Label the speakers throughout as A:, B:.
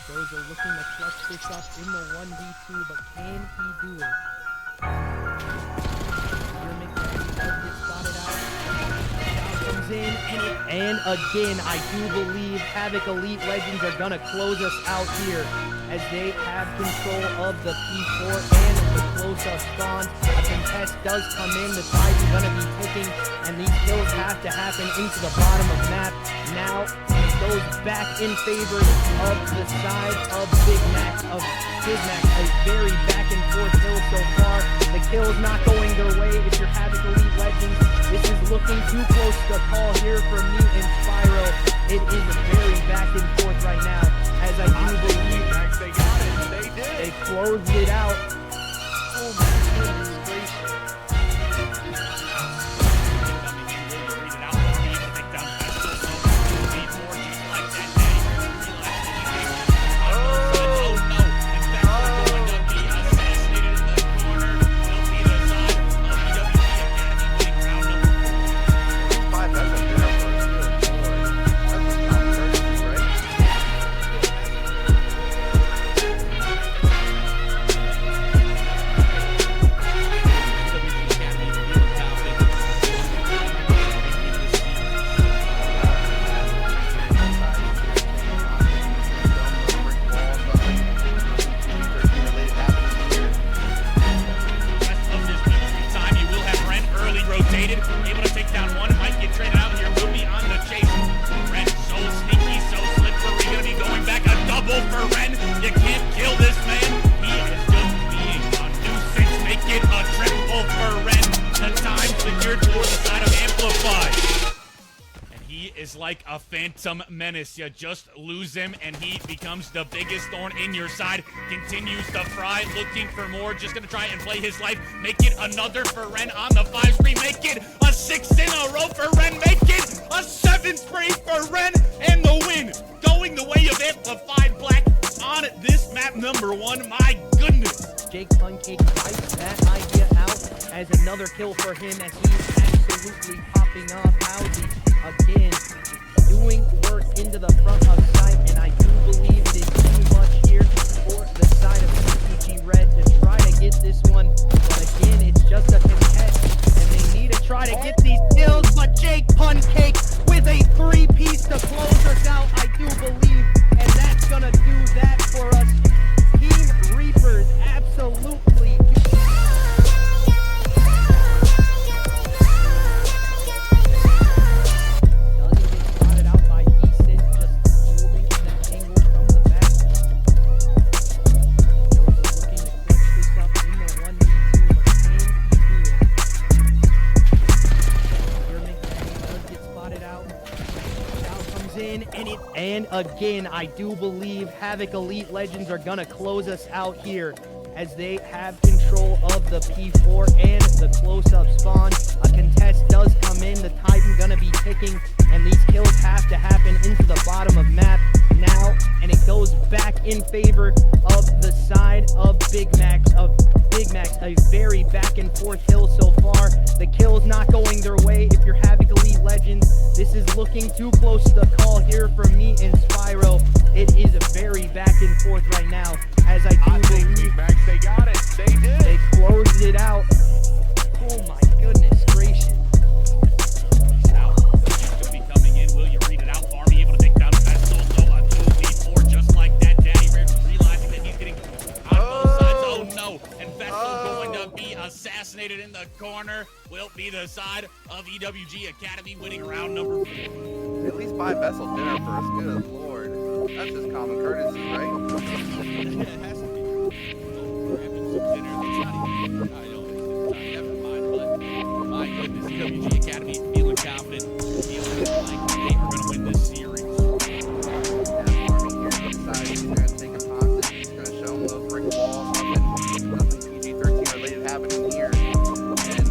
A: Doja looking to clutch this up in the 1v2, but can he do it? Here McMahon does get spotted out. Down comes in, and again, I do believe Havoc Elite Legends are gonna close us out here as they have control of the P4 and the close-up spawns. A contest does come in, the tide is gonna be ticking, and these kills have to happen into the bottom of map. Now it goes back in favor of the side of Big Max. A very back and forth kill so far. The kill's not going their way if you're Havoc Elite Legends. This is looking too close to call here for me and Spyro. It is very back and forth right now, as I do believe
B: they got it. They did.
A: They closed it out. Oh my goodness gracious.
B: Able to take down one, might get traded out here, will be on the chase. Ren, so sneaky, so slippery, gonna be going back, a double for Ren. You can't kill this man, he is just being a nuisance. Make it a triple for Ren. The time secured for the side of Amplify. And he is like a phantom menace. You just lose him and he becomes the biggest thorn in your side. Continues to fry, looking for more, just gonna try and play his life. Make it another for Ren on the 5 screen. Make it a 6 in a row for Ren. Make it a 7 spree for Ren, and the win going the way of Amplified Black on this map #1. My goodness.
A: Jake Pancake wipes that idea out as another kill for him, as he's absolutely popping off. Howdy again doing work into the front of sight, and I do believe it is too much here for the side of EWG Red to try to get this one. But again, it's just a contest, and they need to try to get these kills. But Jake Pancake with a 3-piece to close us out, I do believe, and that's gonna do that for us. Team Reapers absolutely. Doesn't get spotted out by Decent, just holding that angle from the back. Doja looking to clutch this up in the 1v2, but can he do it? Here McMahon does get spotted out. Now comes in, and again, I do believe Havoc Elite Legends are gonna close us out here, as they have control of the P4 and the close-up spawn. A contest does come in, the Titan gonna be ticking, and these kills have to happen into the bottom of map now, and it goes back in favor of the side of Big Max. A very back and forth kill so far. The kill's not going their way if you're Havoc Elite Legends. This is looking too close to call here for me and Spyro. It is a very back and forth right now, as I do believe
B: Max, they got it. They did.
A: they closed it out. Oh my goodness gracious.
B: Now, could be coming in. Will you read it out for me? Able to take down Vessel. So a 2v4 just like that. Daddy Rare realizing that he's getting on both sides. Oh no. And Vessel going to be assassinated in the corner. Will be the side of EWG Academy, winning round #4.
C: At least buy Vessel dinner first. Good lord. That's just common courtesy, right?
B: Yeah, it has to be. Grabbing some dinner. That's not even. I don't think it's never mind. But my goodness, EWG Academy feeling confident, feeling like they are going to win this series.
C: Yeah, Army here decides he's going to take a hostage. He's going to show him those brick walls. Nothing PG-13 related happening here. And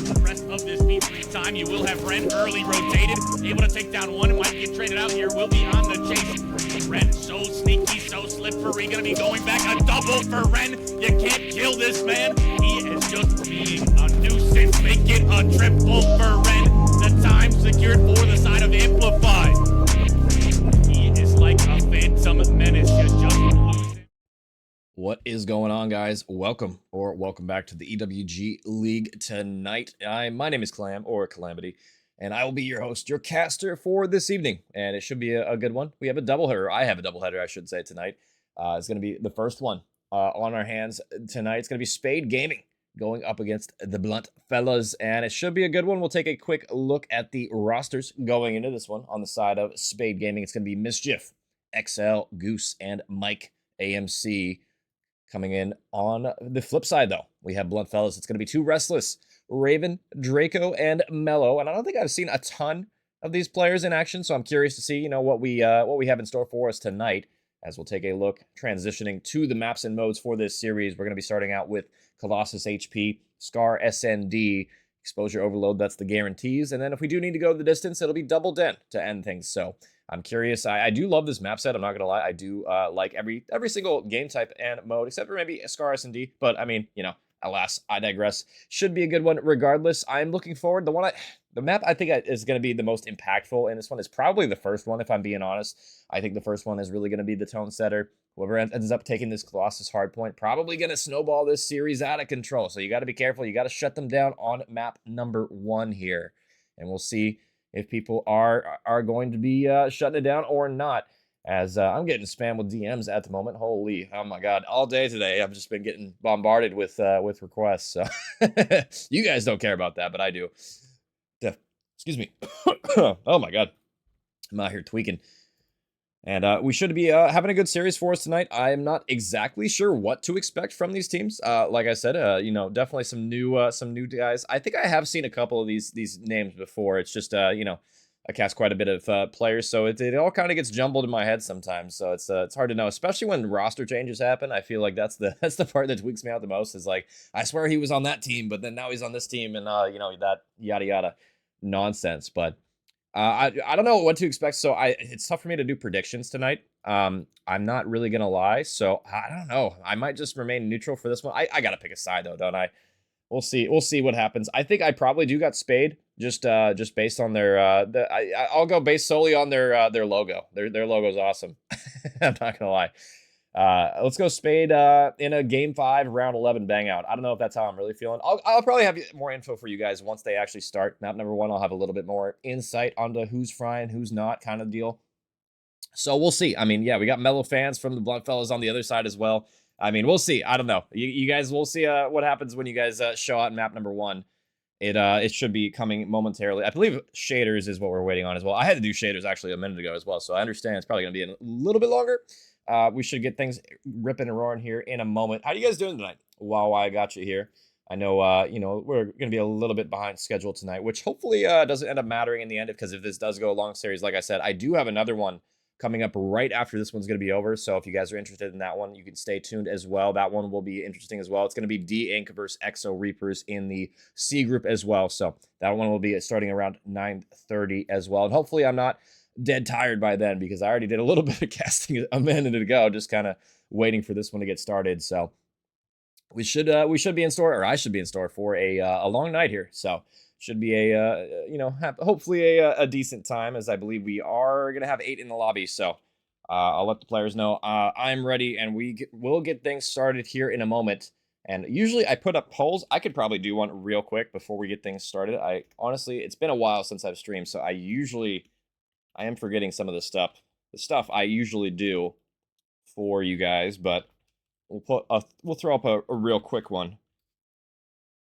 B: The rest of this B3 time, you will have Ren early rotated, able to take down one, might get traded out here, will be on the chase. Ren, so sneaky, so slippery, gonna be going back, a double for Ren. You can't kill this man. He is just being a nuisance. Make it a triple for Ren. The time secured for the side of Amplify. He is like a phantom menace. You just
D: What is going on, guys? Welcome back to the EWG League tonight. My name is Clam or Calamity, and I will be your host, your caster for this evening. And it should be a good one. We have a doubleheader. I have a doubleheader, I should say, tonight. It's going to be the first one on our hands tonight. It's going to be Spade Gaming going up against the Blunt Fellas, and it should be a good one. We'll take a quick look at the rosters going into this one. On the side of Spade Gaming, it's going to be Mischief, XL, Goose, and Mike AMC. Coming in on the flip side, though, we have Blunt Fellas. It's going to be two Restless, Raven, Draco, and Mellow. And I don't think I've seen a ton of these players in action, so I'm curious to see, what we have in store for us tonight. As we'll take a look, transitioning to the maps and modes for this series. We're going to be starting out with Colossus HP, Scar SND, Exposure Overload. That's the guarantees. And then if we do need to go the distance, it'll be Double Dent to end things. So I'm curious. I do love this map set. I'm not going to lie. I do like every single game type and mode, except for maybe Scar S&D. But, I mean, alas, I digress. Should be a good one regardless. I'm looking forward. The map I think is going to be the most impactful in this one is probably the first one, if I'm being honest. I think the first one is really going to be the tone setter. Whoever ends up taking this Colossus hardpoint, probably going to snowball this series out of control. So you got to be careful. You got to shut them down on map number 1 here. And we'll see if people are going to be shutting it down or not, as I'm getting spammed with DMs at the moment. Holy, oh my God, all day today I've just been getting bombarded with requests. So you guys don't care about that, but I do. Excuse me. Oh my God, I'm out here tweaking. And we should be having a good series for us tonight. I'm not exactly sure what to expect from these teams. Like I said, definitely some new guys. I think I have seen a couple of these names before. It's just I cast quite a bit of players, so it all kind of gets jumbled in my head sometimes. So it's hard to know, especially when roster changes happen. I feel like that's the part that tweaks me out the most. Is like, I swear he was on that team, but then now he's on this team, and that yada yada nonsense. But I don't know what to expect, so it's tough for me to do predictions tonight. I'm not really gonna lie, so I don't know. I might just remain neutral for this one. I gotta pick a side though, don't I? We'll see. We'll see what happens. I think I probably do got Spade, just based on their I'll go based solely on their logo. Their logo's awesome. I'm not gonna lie. Let's go Spade in a game 5, round 11 bang out. I don't know if that's how I'm really feeling. I'll probably have more info for you guys once they actually start. Map number 1, I'll have a little bit more insight onto who's frying, who's not, kind of deal. So we'll see. I mean, yeah, we got Mellow fans from the Blunt Fellas on the other side as well. I mean, we'll see. I don't know. You guys, we'll see what happens when you guys show out in map number 1. It should be coming momentarily. I believe shaders is what we're waiting on as well. I had to do shaders actually a minute ago as well, so I understand it's probably going to be a little bit longer. We should get things ripping and roaring here in a moment. How you guys doing tonight? While I got you here, I know we're going to be a little bit behind schedule tonight, which hopefully doesn't end up mattering in the end, because if this does go a long series, like I said, I do have another one coming up right after this one's going to be over. So if you guys are interested in that one, you can stay tuned as well. That one will be interesting as well. It's going to be D Inc versus XO Reapers in the C group as well. So that one will be starting around 9:30 as well. And hopefully I'm not dead tired by then, because I already did a little bit of casting a minute ago, just kind of waiting for this one to get started. So we should be in store, or I should be in store for a long night here. So should be hopefully a decent time, as I believe we are going to have 8 in the lobby. So I'll let the players know I'm ready, and we'll get things started here in a moment. And usually I put up polls. I could probably do one real quick before we get things started. Honestly, it's been a while since I've streamed, so I am forgetting some of the stuff I usually do for you guys, but we'll throw up a real quick one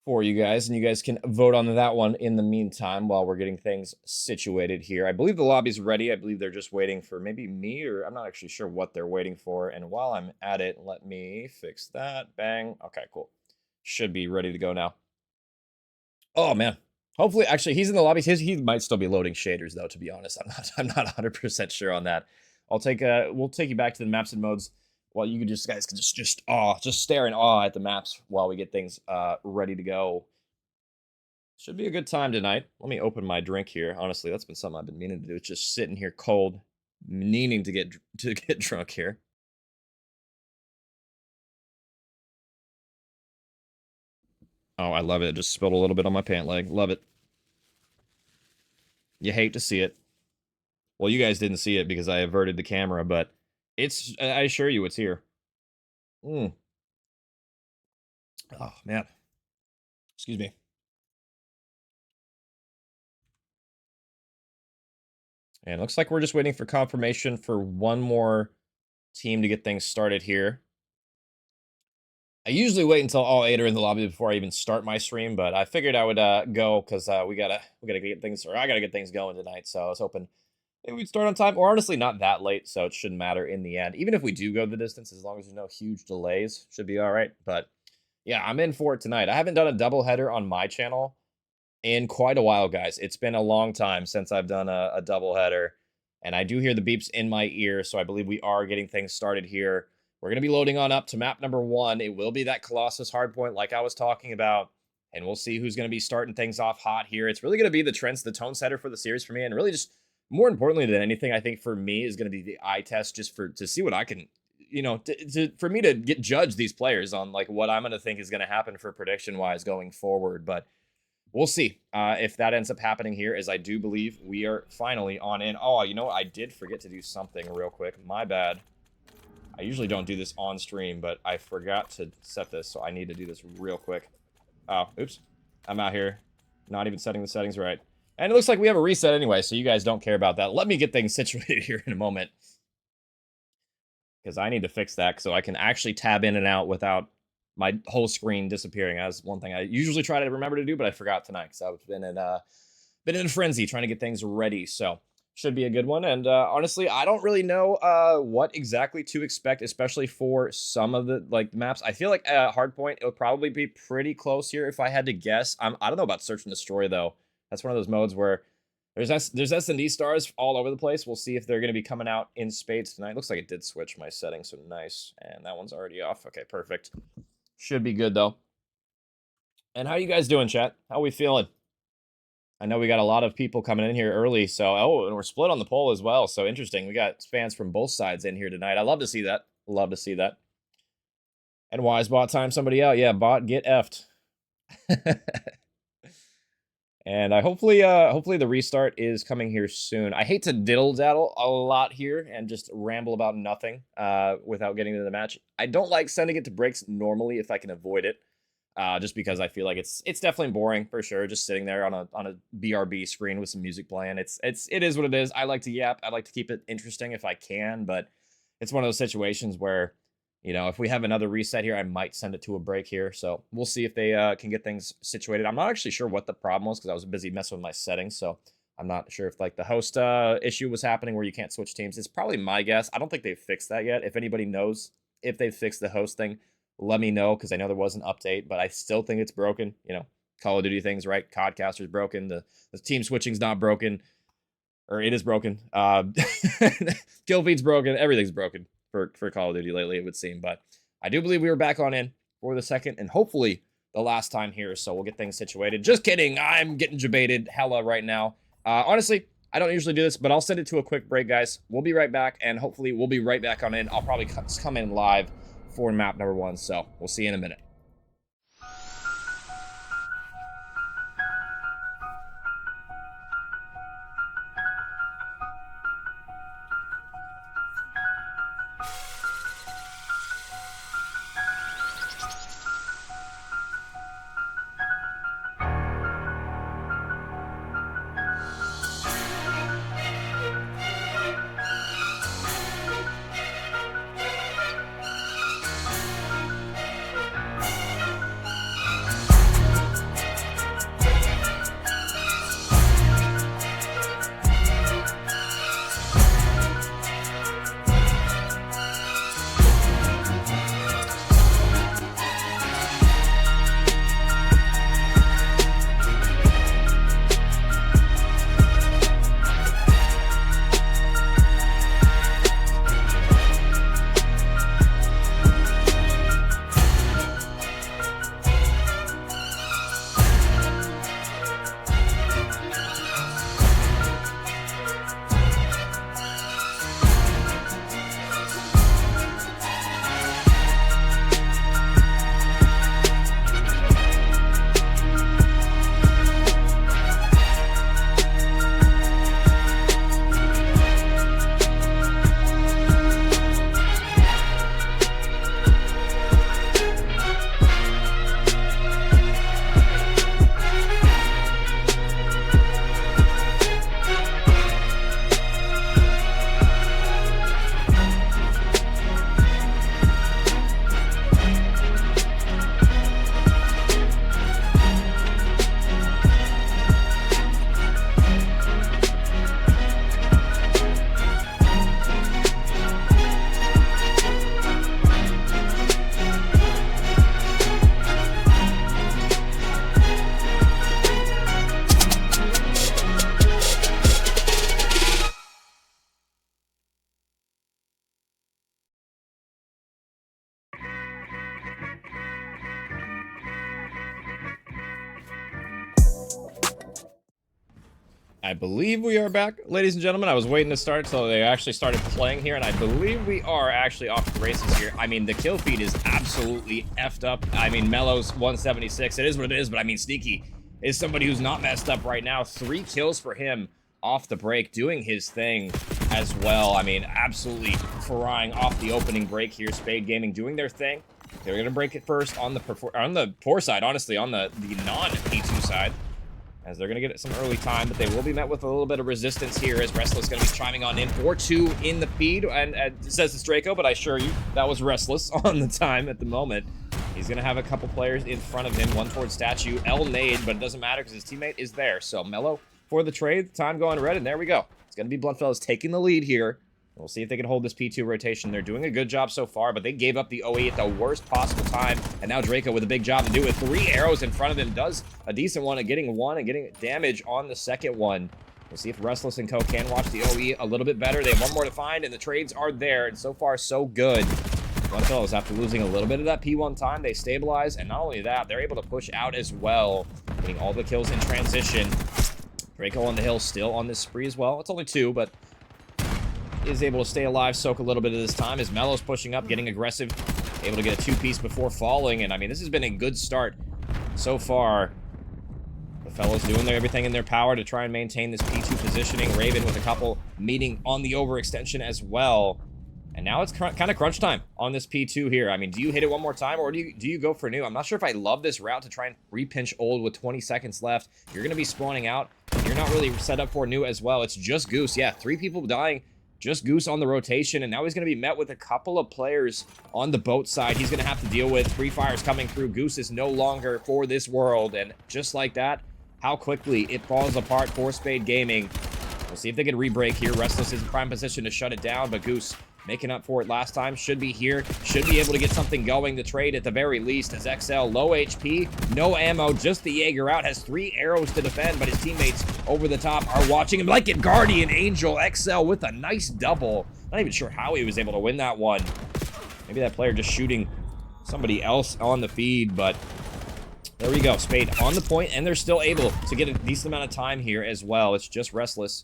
D: for you guys, and you guys can vote on that one in the meantime while we're getting things situated here. I believe the lobby's ready. I believe they're just waiting for maybe me, or I'm not actually sure what they're waiting for. And while I'm at it, let me fix that. Bang. Okay, cool. Should be ready to go now. Oh man. Hopefully, actually, he's in the lobby. He might still be loading shaders, though. To be honest, I'm not 100% sure on that. We'll take you back to the maps and modes. While you guys can just stare in awe at the maps while we get things ready to go. Should be a good time tonight. Let me open my drink here. Honestly, that's been something I've been meaning to do. It's just sitting here cold, needing to get drunk here. Oh, I love it. It just spilled a little bit on my pant leg. Love it. You hate to see it. Well, you guys didn't see it because I averted the camera, but I assure you it's here. Oh, man. Excuse me. And it looks like we're just waiting for confirmation for one more team to get things started here. I usually wait until all 8 are in the lobby before I even start my stream, but I figured I would go because we gotta get things, or I gotta get things going tonight. So I was hoping maybe we'd start on time, or honestly not that late, so it shouldn't matter in the end. Even if we do go the distance, as long as there's no huge delays, should be all right. But yeah, I'm in for it tonight. I haven't done a doubleheader on my channel in quite a while, guys. It's been a long time since I've done a doubleheader, and I do hear the beeps in my ear, so I believe we are getting things started here. We're going to be loading on up to map number 1. It will be that Colossus hardpoint like I was talking about, and we'll see who's going to be starting things off hot here. It's really going to be the trends, the tone setter for the series for me, and really just more importantly than anything, I think for me is going to be the eye test just to see what I can, you know, for me to get judge these players on like what I'm going to think is going to happen for prediction wise going forward. But we'll see if that ends up happening here, as I do believe we are finally on in. Oh, you know what? I did forget to do something real quick. My bad. I usually don't do this on stream, but I forgot to set this, so I need to do this real quick. Oh, oops. I'm out here not even setting the settings right. And it looks like we have a reset anyway, so you guys don't care about that. Let me get things situated here in a moment, because I need to fix that so I can actually tab in and out without my whole screen disappearing. That's one thing I usually try to remember to do, but I forgot tonight because I've been in a frenzy trying to get things ready. So should be a good one. And honestly, I don't really know what exactly to expect, especially for some of the maps. I feel like Hardpoint, it would probably be pretty close here if I had to guess. I don't know about Search and Destroy though. That's one of those modes where there's S&D stars all over the place. We'll see if they're going to be coming out in spades tonight. Looks like it did switch my settings, so nice. And that one's already off. Okay, perfect. Should be good though. And how you guys doing, chat? How we feeling? I know we got a lot of people coming in here early, so and we're split on the poll as well. So interesting. We got fans from both sides in here tonight. I love to see that. Love to see that. And why is bot time somebody out? Yeah, bot, get effed. And hopefully the restart is coming here soon. I hate to diddle-daddle a lot here and just ramble about nothing without getting into the match. I don't like sending it to breaks normally if I can avoid it. Just because I feel like it's definitely boring for sure, just sitting there on a BRB screen with some music playing. It is what it is. I like to yap. I like to keep it interesting if I can, but it's one of those situations where, you know, if we have another reset here, I might send it to a break here. So we'll see if they can get things situated. I'm not actually sure what the problem was because I was busy messing with my settings. So I'm not sure if like the host issue was happening where you can't switch teams. It's probably my guess. I don't think they've fixed that yet. If anybody knows if they've fixed the host thing, let me know, because I know there was an update, but I still think it's broken. You know, Call of Duty things, right? Codcaster's broken. The team switching's not broken, or it is broken. Kill feed's broken. Everything's broken for Call of Duty lately, it would seem. But I do believe we were back on in for the second and hopefully the last time here. So we'll get things situated. Just kidding. I'm getting debated hella right now. Honestly, I don't usually do this, but I'll send it to a quick break, guys. We'll be right back, and hopefully we'll be right back on in. I'll probably come in live for map number 1, so we'll see you in a minute. I believe we are back, ladies and gentlemen. I was waiting to start until they actually started playing here, and I believe we are actually off to the races here. I mean, the kill feed is absolutely effed up. I mean, Mello's 176. It is what it is, but I mean, Sneaky is somebody who's not messed up right now. 3 kills for him off the break, doing his thing as well. I mean, absolutely frying off the opening break here. Spade Gaming doing their thing. They're going to break it first on the poor side, honestly, on the non-P2 side, as they're going to get some early time, but they will be met with a little bit of resistance here as Restless going to be chiming on in. 4-2 in the feed, and it says it's Draco, but I assure you that was Restless on the time at the moment. He's going to have a couple players in front of him, one towards Statue, L nade, but it doesn't matter because his teammate is there. So Mello for the trade, time going red, and there we go. It's going to be Bluntfellas taking the lead here. We'll see if they can hold this P2 rotation. They're doing a good job so far, but they gave up the OE at the worst possible time. And now Draco with a big job to do it. 3 arrows in front of him. Does a decent one at getting one and getting damage on the second one. We'll see if Restless and Co. can watch the OE a little bit better. They have one more to find, and the trades are there. And so far, so good. Bluntfellas, after losing a little bit of that P1 time, they stabilize. And not only that, they're able to push out as well, getting all the kills in transition. Draco on the hill still on this spree as well. It's only 2, but is able to stay alive, soak a little bit of this time as Mello's pushing up, getting aggressive, able to get a 2-piece before falling. And I mean, this has been a good start so far. The fellows doing everything in their power to try and maintain this P2 positioning. Raven with a couple meeting on the overextension as well. And now it's kind of crunch time on this P2 here. I mean, do you hit it one more time, or do you go for new? I'm not sure if I love this route to try and repinch old with 20 seconds left. You're going to be spawning out. You're not really set up for new as well. It's just Goose. Yeah, 3 people dying. Just Goose on the rotation, and now he's going to be met with a couple of players on the boat side he's going to have to deal with. Free fires coming through. Goose is no longer for this world, and just like that, how quickly it falls apart for Spade Gaming. We'll see if they can re-break here. Restless is in prime position to shut it down, but Goose making up for it last time. Should be here. Should be able to get something going. The trade at the very least as XL low HP, no ammo, just the Jaeger out. Has 3 arrows to defend, but his teammates over the top are watching him like a Guardian Angel. XL with a nice double. Not even sure how he was able to win that one. Maybe that player just shooting somebody else on the feed, but there we go. Spade on the point, and they're still able to get a decent amount of time here as well. It's just Restless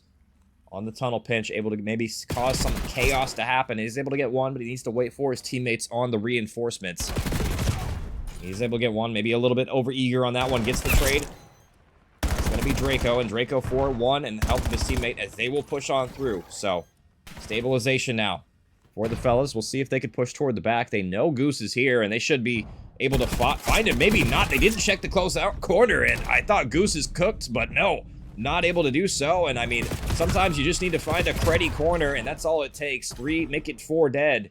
D: on the tunnel pinch, able to maybe cause some chaos to happen. He's able to get one, but he needs to wait for his teammates on the reinforcements. He's able to get one, maybe a little bit over-eager on that one. Gets the trade. It's going to be Draco, and Draco for 1 and help his teammate as they will push on through. So, stabilization now for the fellas. We'll see if they can push toward the back. They know Goose is here, and they should be able to find him. Maybe not. They didn't check the close-out corner, and I thought Goose is cooked, but no. Not able to do so, and I mean, sometimes you just need to find a cruddy corner, and that's all it takes. 3, make it 4 dead.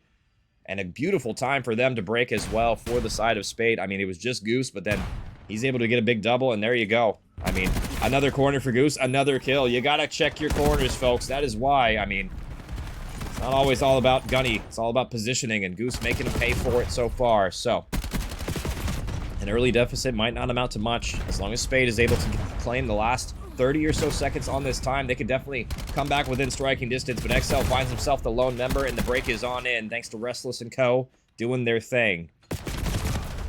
D: And a beautiful time for them to break as well for the side of Spade. I mean, it was just Goose, but then he's able to get a big double, and there you go. I mean, another corner for Goose, another kill. You gotta check your corners, folks. That is why, I mean, it's not always all about gunny. It's all about positioning, and Goose making him pay for it so far. So, an early deficit might not amount to much. As long as Spade is able to claim the last 30 or so seconds on this time, they could definitely come back within striking distance, but XL finds himself the lone member, and the break is on in, thanks to Restless and Co. doing their thing.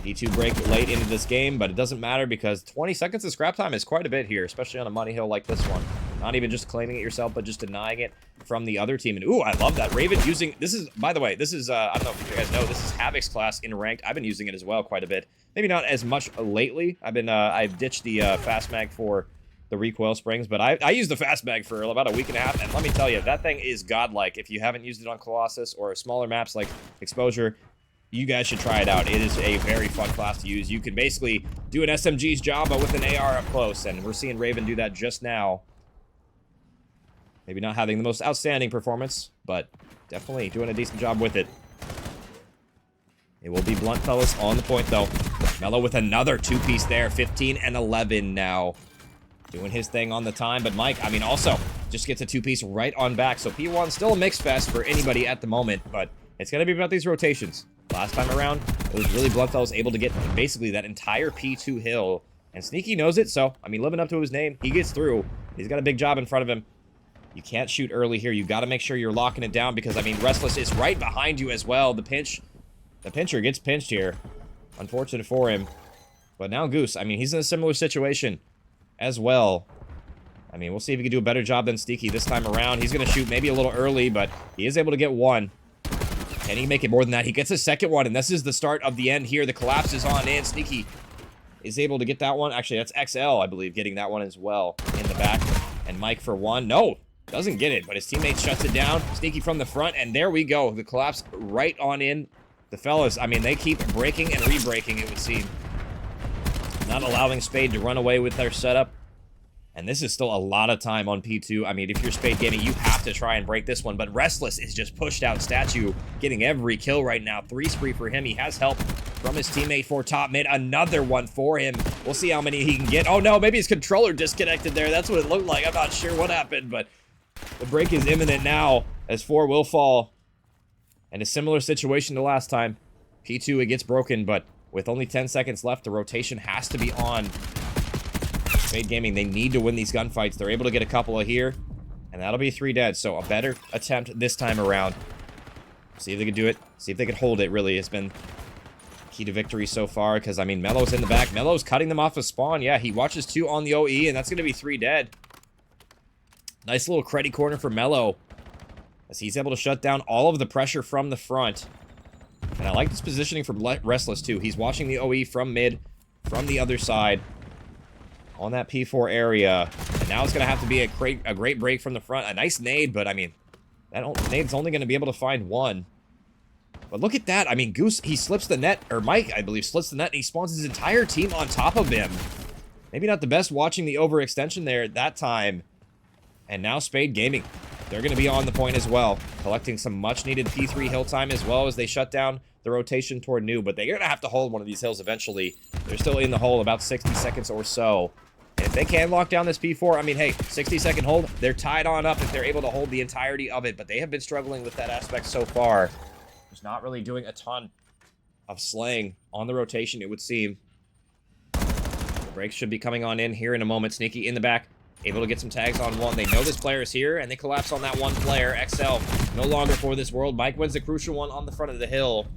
D: D2 break late into this game, but it doesn't matter because 20 seconds of scrap time is quite a bit here, especially on a money hill like this one. Not even just claiming it yourself, but just denying it from the other team. And ooh, I love that. Raven using, this is, by the way, this is, I don't know if you guys know, this is Havoc's class in ranked. I've been using it as well quite a bit. Maybe not as much lately. I've ditched the fast mag for the recoil springs, but I used the fast mag for about a week and a half, and let me tell you, that thing is godlike. If you haven't used it on Colossus or smaller maps like Exposure, you guys should try it out. It is a very fun class to use. You can basically do an SMG's job, but with an AR up close, and we're seeing Raven do that just now. Maybe not having the most outstanding performance, but definitely doing a decent job with it. It will be Bluntfellas on the point, though. Mello with another 2-piece there, 15 and 11 now. Doing his thing on the time, but Mike, I mean, also just gets a 2-piece right on back. So P1 still a mix fest for anybody at the moment, but it's going to be about these rotations. Last time around, it was really Bluntfellas able to get basically that entire P2 hill, and Sneaky knows it, so, I mean, living up to his name, he gets through. He's got a big job in front of him. You can't shoot early here. You got to make sure you're locking it down because, I mean, Restless is right behind you as well. The pincher gets pinched here. Unfortunate for him. But now Goose, I mean, he's in a similar situation as well. I mean, we'll see if he can do a better job than Sneaky this time around. He's going to shoot maybe a little early, but he is able to get one. Can he make it more than that? He gets a second one, and this is the start of the end here. The collapse is on in. Sneaky is able to get that one. Actually, that's XL, I believe, getting that one as well in the back. And Mike for one. No, doesn't get it, but his teammate shuts it down. Sneaky from the front, and there we go. The collapse right on in. The fellas, I mean, they keep breaking and re-breaking, it would seem. Not allowing Spade to run away with their setup. And this is still a lot of time on P2. I mean, if you're Spade Gaming, you have to try and break this one. But Restless is just pushed out Statue, getting every kill right now. 3 spree for him. He has help from his teammate for top mid. Another one for him. We'll see how many he can get. Oh, no, maybe his controller disconnected there. That's what it looked like. I'm not sure what happened, but the break is imminent now as 4 will fall. And a similar situation to last time. P2, it gets broken, but with only 10 seconds left, the rotation has to be on. Spade Gaming, they need to win these gunfights. They're able to get a couple of here, and that'll be 3 dead. So a better attempt this time around. See if they can do it. See if they can hold it, really. It's been key to victory so far, because, I mean, Melo's in the back. Melo's cutting them off of spawn. Yeah, he watches 2 on the OE, and that's going to be 3 dead. Nice little credit corner for Melo, as he's able to shut down all of the pressure from the front. And I like this positioning from Restless, too. He's watching the OE from mid, from the other side, on that P4 area. And now it's going to have to be a great break from the front. A nice nade, but, I mean, that nade's only going to be able to find 1. But look at that. I mean, Goose, he slips the net, or Mike, I believe, slips the net, and he spawns his entire team on top of him. Maybe not the best watching the overextension there at that time. And now Spade Gaming, they're going to be on the point as well, collecting some much-needed P3 hill time as well as they shut down the rotation toward New. But they're going to have to hold one of these hills eventually. They're still in the hole about 60 seconds or so. And if they can lock down this P4, I mean, hey, 60-second hold, they're tied on up if they're able to hold the entirety of it. But they have been struggling with that aspect so far. Just not really doing a ton of slaying on the rotation, it would seem. The breaks should be coming on in here in a moment. Sneaky in the back, able to get some tags on 1. They know this player is here, and they collapse on that 1 player. XL, no longer for this world. Mike wins the crucial one on the front of the hill.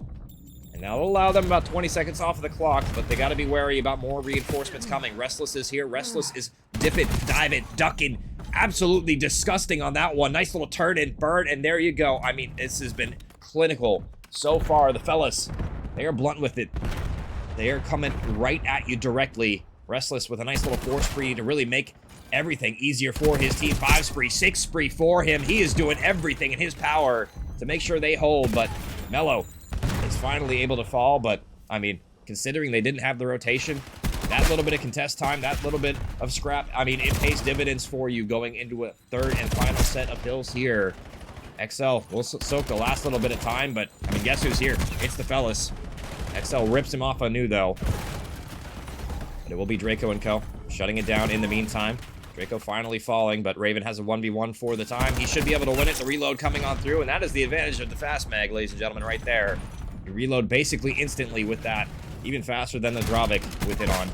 D: And that'll allow them about 20 seconds off of the clock, but they got to be wary about more reinforcements coming. Restless is here. Restless is dipping, diving, ducking. Absolutely disgusting on that one. Nice little turn and burn, and there you go. I mean, this has been clinical so far. The fellas, they are blunt with it. They are coming right at you directly. Restless with a nice little 4 spree to really make everything easier for his team. 5 spree, 6 spree for him. He is doing everything in his power to make sure they hold, but Melo is finally able to fall. But, I mean, considering they didn't have the rotation, that little bit of contest time, that little bit of scrap, I mean, it pays dividends for you going into a 3rd and final set of hills here. XL will soak the last little bit of time, but, I mean, guess who's here? It's the fellas. XL rips him off anew, though. But it will be Draco and co. Shutting it down in the meantime. Draco finally falling, but Raven has a 1v1 for the time. He should be able to win it. The reload coming on through, and that is the advantage of the fast mag, ladies and gentlemen, right there. You reload basically instantly with that. Even faster than the Dravik with it on.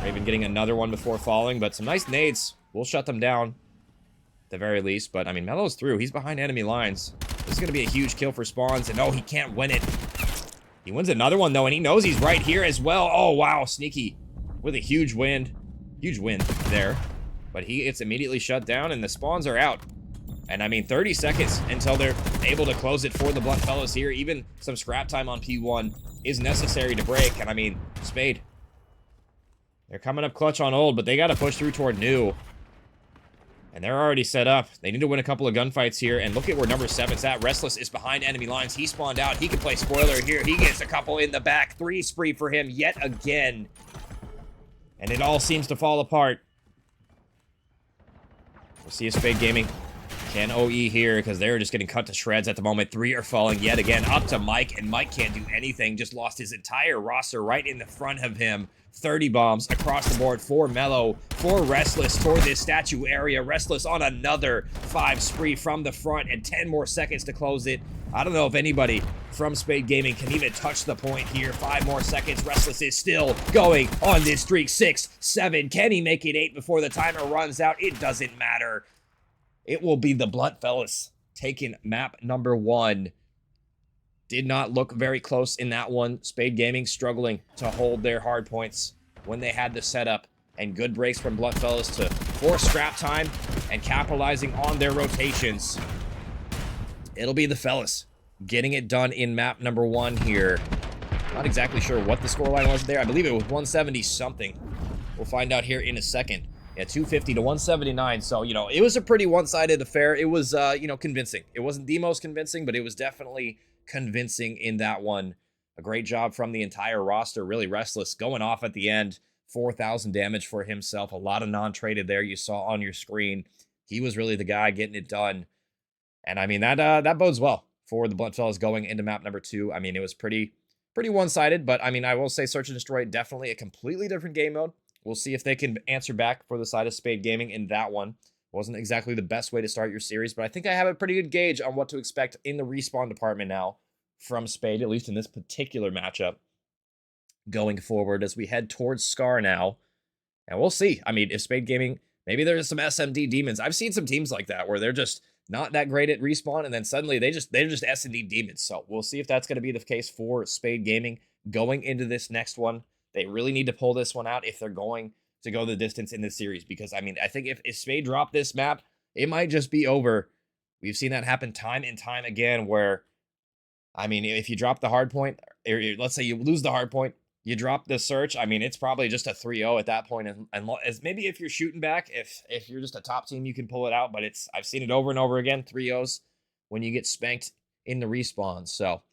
D: Raven getting another one before falling, but some nice nades. We'll shut them down, at the very least. But, I mean, Melo's through. He's behind enemy lines. This is going to be a huge kill for spawns, and, oh, he can't win it. He wins another one, though, and he knows he's right here as well. Oh, wow, Sneaky with a huge win. Huge win there. But he gets immediately shut down, and the spawns are out. And, I mean, 30 seconds until they're able to close it for the Blunt fellows here. Even some scrap time on P1 is necessary to break. And, I mean, Spade, they're coming up clutch on old, but they got to push through toward new. And they're already set up. They need to win a couple of gunfights here. And look at where number 7's at. Restless is behind enemy lines. He spawned out. He can play spoiler here. He gets a couple in the back. 3 spree for him yet again. And it all seems to fall apart. We'll see if Spade Gaming can OE here, because they're just getting cut to shreds at the moment. 3 are falling yet again up to Mike, and Mike can't do anything. Just lost his entire roster right in the front of him. 30 bombs across the board for Melo, for Restless toward this statue area. Restless on another 5 spree from the front, and 10 more seconds to close it. I don't know if anybody from Spade Gaming can even touch the point here. 5 more seconds. Restless is still going on this streak. 6, 7. Can he make it 8 before the timer runs out? It doesn't matter. It will be the Blunt fellas taking map number 1. Did not look very close in that one. Spade Gaming struggling to hold their hard points when they had the setup. And good breaks from Blunt fellas to for scrap time and capitalizing on their rotations. It'll be the fellas getting it done in map number 1 here. Not exactly sure what the scoreline was there. I believe it was 170 something. We'll find out here in a second. Yeah, 250 to 179. So, you know, it was a pretty one-sided affair. It was, you know, convincing. It wasn't the most convincing, but it was definitely convincing in that one. A great job from the entire roster. Really Restless going off at the end. 4,000 damage for himself. A lot of non-traded there you saw on your screen. He was really the guy getting it done. And I mean, that bodes well for the Blunt fellas going into map number 2. I mean, it was pretty one-sided, but I mean, I will say Search and Destroy, definitely a completely different game mode. We'll see if they can answer back for the side of Spade Gaming in that one. Wasn't exactly the best way to start your series, but I think I have a pretty good gauge on what to expect in the respawn department now from Spade, at least in this particular matchup going forward as we head towards Scar now. And we'll see. I mean, if Spade Gaming, maybe there's some SMD demons. I've seen some teams like that where they're just not that great at respawn, and then suddenly they're just S&D demons. So we'll see if that's going to be the case for Spade Gaming going into this next one. They really need to pull this one out if they're going to go the distance in this series. Because, I mean, I think if Spade drop this map, it might just be over. We've seen that happen time and time again where, I mean, if you drop the hard point, or let's say you lose the hard point, you drop the search, I mean, it's probably just a 3-0 at that point. And as maybe if you're shooting back, if you're just a top team, you can pull it out. But I've seen it over and over again, 3-0s when you get spanked in the respawn. So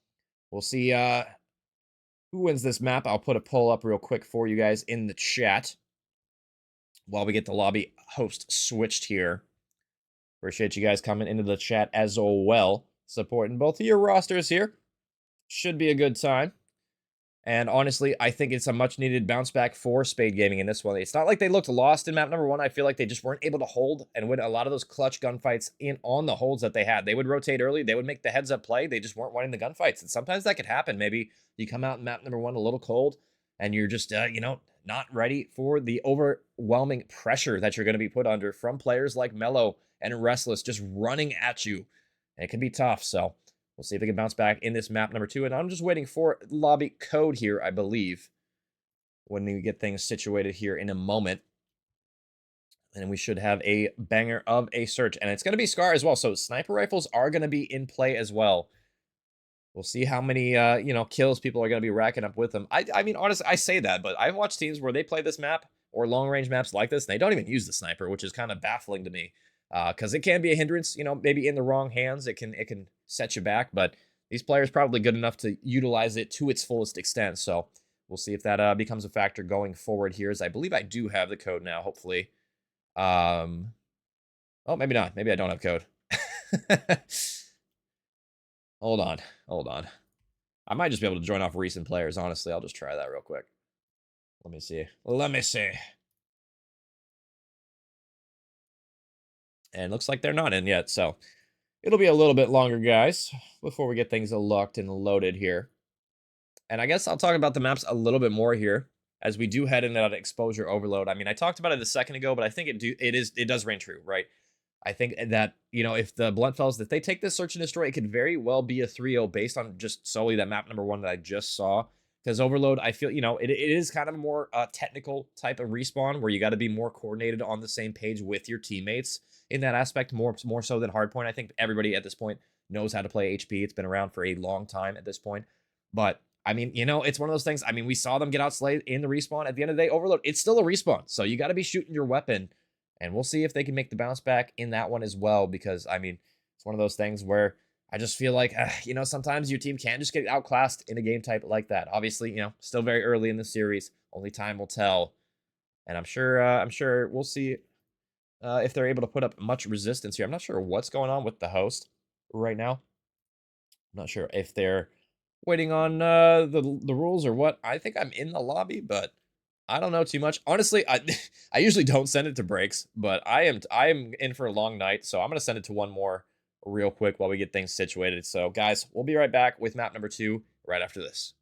D: we'll see who wins this map. I'll put a poll up real quick for you guys in the chat while we get the lobby host switched here. Appreciate you guys coming into the chat as well, supporting both of your rosters here. Should be a good time. And honestly, I think it's a much-needed bounce back for Spade Gaming in this one. It's not like they looked lost in map number 1. I feel like they just weren't able to hold and win a lot of those clutch gunfights in on the holds that they had. They would rotate early. They would make the heads-up play. They just weren't winning the gunfights. And sometimes that could happen. Maybe you come out in map number 1 a little cold, and you're just, you know, not ready for the overwhelming pressure that you're going to be put under from players like Mello and Restless just running at you. And it can be tough, so we'll see if they can bounce back in this map number 2. And I'm just waiting for lobby code here, I believe, when we get things situated here in a moment. And we should have a banger of a search. And it's going to be Scar as well. So sniper rifles are going to be in play as well. We'll see how many, you know, kills people are going to be racking up with them. I mean, honestly, I say that, but I've watched teams where they play this map or long-range maps like this, and they don't even use the sniper, which is kind of baffling to me. Because it can be a hindrance, you know, maybe in the wrong hands, it can set you back, but these players probably good enough to utilize it to its fullest extent, so we'll see if that becomes a factor going forward here, as I believe I do have the code now, hopefully. Oh, maybe not. Maybe I don't have code. Hold on. I might just be able to join off recent players, honestly. I'll just try that real quick. Let me see. And looks like they're not in yet, so it'll be a little bit longer, guys, before we get things locked and loaded here. And I guess I'll talk about the maps a little bit more here as we do head into that exposure overload. I mean, I talked about it a second ago, but I think it does ring true, right? I think that, you know, if the Blunt fellas, if they take this search and destroy, it could very well be a 3-0 based on just solely that map number 1 that I just saw. Because Overload, I feel, you know, it is kind of a more technical type of respawn where you got to be more coordinated on the same page with your teammates in that aspect, more so than Hardpoint. I think everybody at this point knows how to play HP. It's been around for a long time at this point. But, I mean, you know, it's one of those things. I mean, we saw them get outslayed in the respawn. At the end of the day, Overload, it's still a respawn. So you got to be shooting your weapon. And we'll see if they can make the bounce back in that one as well. Because, I mean, it's one of those things where I just feel like, you know, sometimes your team can just get outclassed in a game type like that. Obviously, you know, still very early in the series. Only time will tell. And I'm sure we'll see if they're able to put up much resistance here. I'm not sure what's going on with the host right now. I'm not sure if they're waiting on the rules or what. I think I'm in the lobby, but I don't know too much. Honestly, I usually don't send it to breaks, but I am in for a long night, so I'm gonna send it to one more real quick while we get things situated. So guys, we'll be right back with map number 2 right after this.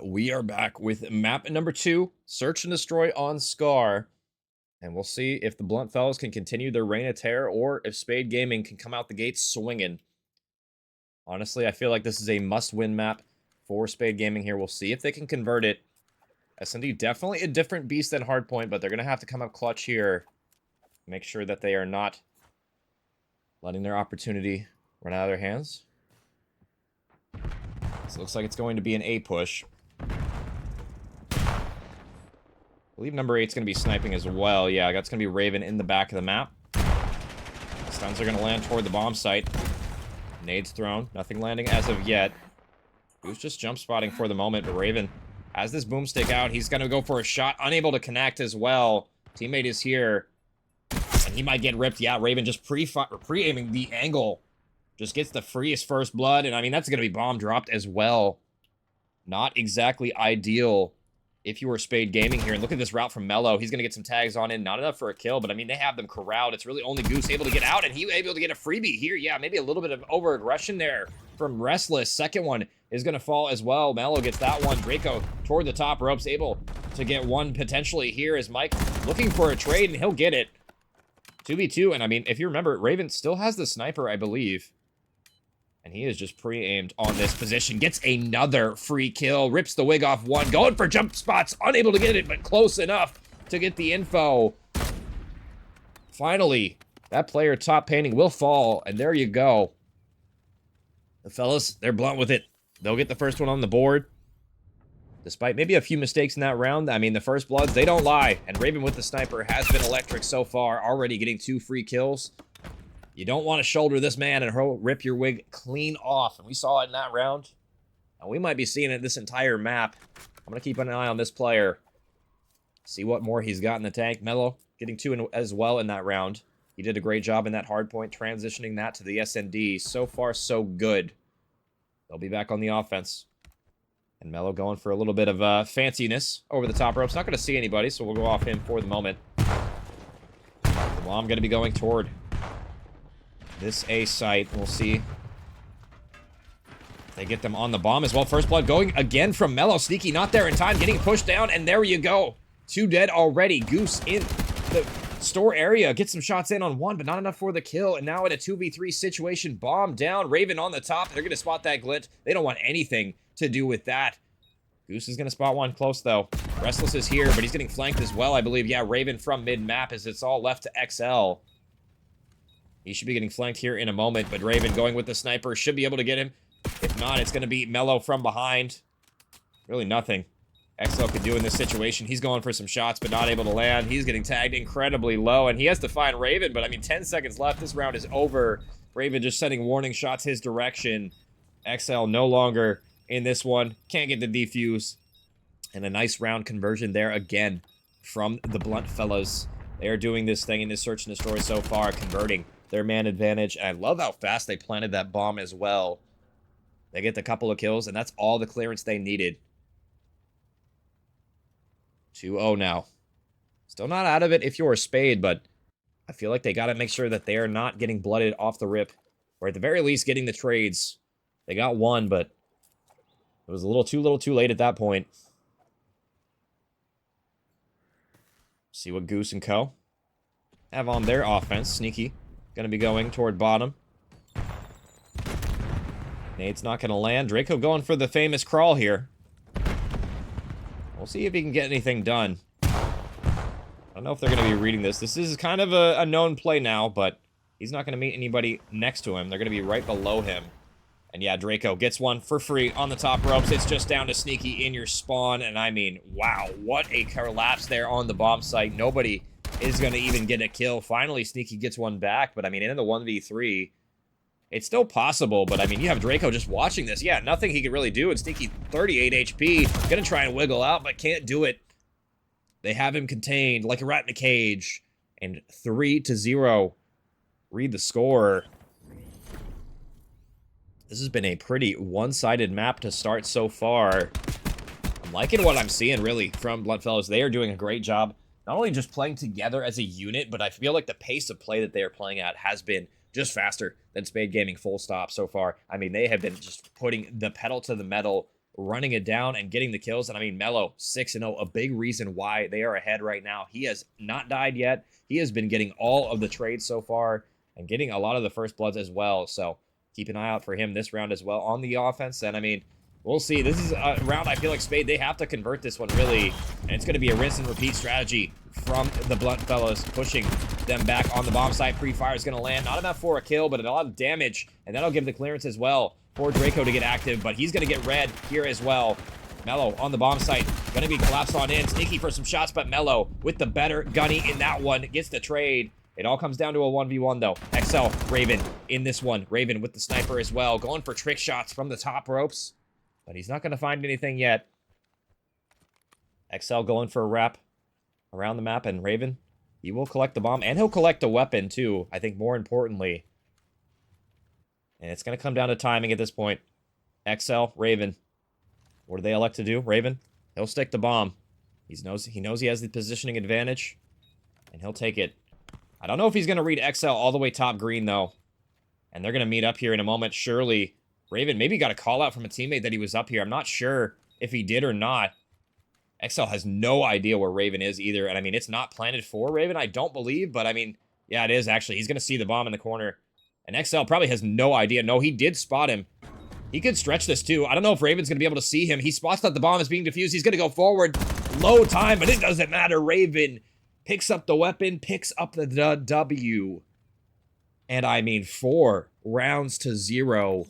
D: We are back with map number 2, Search and Destroy on Scar. And we'll see if the Blunt Fellas can continue their reign of terror or if Spade Gaming can come out the gates swinging. Honestly, I feel like this is a must-win map for Spade Gaming here. We'll see if they can convert it. SND definitely a different beast than Hardpoint, but they're going to have to come up clutch here. Make sure that they are not letting their opportunity run out of their hands. So it looks like it's going to be an A push. I believe number 8's going to be sniping as well. Yeah, that's going to be Raven in the back of the map. Stuns are going to land toward the bomb site. Nades thrown. Nothing landing as of yet. Who's just jump spotting for the moment, but Raven has this boomstick out. He's going to go for a shot. Unable to connect as well. Teammate is here. And he might get ripped. Yeah, Raven just pre-aiming the angle. Just gets the freest first blood. And I mean, that's going to be bomb dropped as well. Not exactly ideal if you were Spade Gaming here. And look at this route from Mello. He's going to get some tags on in. Not enough for a kill, but I mean, they have them corralled. It's really only Goose able to get out, and he able to get a freebie here. Yeah, maybe a little bit of over-aggression there from Restless. Second one is going to fall as well. Mello gets that one. Draco toward the top ropes, able to get one potentially here as Mike looking for a trade, and he'll get it. 2v2, and I mean, if you remember, Raven still has the sniper, I believe. And he is just pre-aimed on this position. Gets another free kill. Rips the wig off one. Going for jump spots. Unable to get it, but close enough to get the info. Finally, that player top painting will fall. And there you go. The fellas, they're blunt with it. They'll get the first one on the board. Despite maybe a few mistakes in that round. I mean, the first bloods, they don't lie. And Raven with the sniper has been electric so far. Already getting 2 free kills. You don't want to shoulder this man and he'll rip your wig clean off. And we saw it in that round. And we might be seeing it this entire map. I'm going to keep an eye on this player. See what more he's got in the tank. Mello getting 2 as well in that round. He did a great job in that hard point, transitioning that to the SND. So far, so good. They'll be back on the offense. And Mello going for a little bit of fanciness over the top ropes. Not going to see anybody, so we'll go off him for the moment. Well, I'm going to be going toward this A site. We'll see. They get them on the bomb as well. First blood going again from Mello. Sneaky not there in time. Getting pushed down. And there you go. 2 dead already. Goose in the store area. Gets some shots in on 1, but not enough for the kill. And now in a 2v3 situation. Bomb down. Raven on the top. They're going to spot that glint. They don't want anything to do with that. Goose is going to spot one close, though. Restless is here, but he's getting flanked as well, I believe. Yeah, Raven from mid-map as it's all left to XL. He should be getting flanked here in a moment, but Raven going with the sniper should be able to get him. If not, it's going to be Mello from behind. Really nothing XL could do in this situation. He's going for some shots, but not able to land. He's getting tagged incredibly low, and he has to find Raven, but I mean, 10 seconds left. This round is over. Raven just sending warning shots his direction. XL no longer in this one. Can't get the defuse. And a nice round conversion there again from the Blunt fellas. They are doing this thing in this search and destroy so far, converting their man advantage. And I love how fast they planted that bomb as well. They get the couple of kills, and that's all the clearance they needed. 2-0 now. Still not out of it if you're a Spade, but I feel like they got to make sure that they are not getting blooded off the rip. Or at the very least, getting the trades. They got one, but it was a little too late at that point. See what Goose and Co. have on their offense. Sneaky. Going to be going toward bottom. Nade's not going to land. Draco going for the famous crawl here. We'll see if he can get anything done. I don't know if they're going to be reading this. This is kind of a known play now, but he's not going to meet anybody next to him. They're going to be right below him. And yeah, Draco gets one for free on the top ropes. It's just down to Sneaky in your spawn. And I mean, wow, what a collapse there on the bomb site. Nobody is going to even get a kill. Finally, Sneaky gets one back. But I mean, in the 1v3, it's still possible. But I mean, you have Draco just watching this. Yeah, nothing he can really do. And Sneaky, 38 HP. Going to try and wiggle out, but can't do it. They have him contained like a rat in a cage. And 3-0. Read the score. This has been a pretty one-sided map to start so far. I'm liking what I'm seeing, really, from Bluntfellows. They are doing a great job, not only just playing together as a unit, but I feel like the pace of play that they are playing at has been just faster than Spade Gaming full stop so far. I mean, they have been just putting the pedal to the metal, running it down and getting the kills. And I mean, Mello, 6-0, a big reason why they are ahead right now. He has not died yet. He has been getting all of the trades so far and getting a lot of the first bloods as well. So keep an eye out for him this round as well on the offense. And I mean, we'll see. This is a round I feel like Spade, they have to convert this one really. And it's going to be a rinse and repeat strategy from the Blunt fellas, pushing them back on the bomb site. Pre-fire is going to land. Not enough for a kill, but a lot of damage. And that'll give the clearance as well for Draco to get active. But he's going to get red here as well. Mello on the bomb site. Going to be collapsed on in. Sneaky for some shots, but Mello with the better gunny in that one gets the trade. It all comes down to a 1v1, though. XL, Raven in this one. Raven with the sniper as well. Going for trick shots from the top ropes. But he's not going to find anything yet. XL going for a wrap around the map. And Raven, he will collect the bomb. And he'll collect a weapon, too. I think more importantly. And it's going to come down to timing at this point. XL, Raven. What do they elect to do? Raven, he'll stick the bomb. He knows he has the positioning advantage. And he'll take it. I don't know if he's going to read XL all the way top green, though. And they're going to meet up here in a moment. Surely, Raven maybe got a call out from a teammate that he was up here. I'm not sure if he did or not. XL has no idea where Raven is either. And I mean, it's not planted for Raven, I don't believe. But I mean, yeah, it is actually. He's going to see the bomb in the corner. And XL probably has no idea. No, he did spot him. He could stretch this too. I don't know if Raven's going to be able to see him. He spots that the bomb is being defused. He's going to go forward. Low time, but it doesn't matter. Raven picks up the weapon, picks up the W. And I mean, 4-0.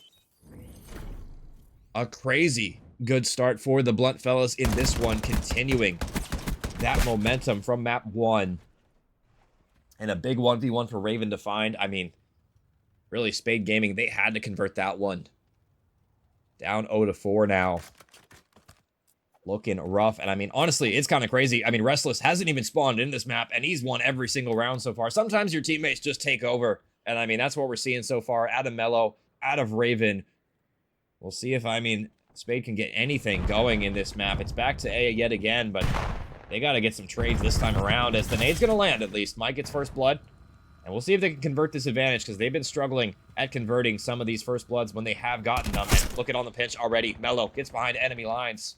D: A crazy good start for the Blunt fellas in this one, continuing that momentum from map 1. And a big 1v1 for Raven to find. I mean, really, Spade Gaming, they had to convert that one. Down 0-4 now. Looking rough. And I mean, honestly, it's kind of crazy. I mean, Restless hasn't even spawned in this map, and he's won every single round so far. Sometimes your teammates just take over. And I mean, that's what we're seeing so far out of Mello, out of Raven. We'll see if, I mean, Spade can get anything going in this map. It's back to A yet again, but they got to get some trades this time around, as the nade's going to land at least. Mike gets first blood. And we'll see if they can convert this advantage, because they've been struggling at converting some of these first bloods when they have gotten them. And look at on the pinch already. Mello gets behind enemy lines.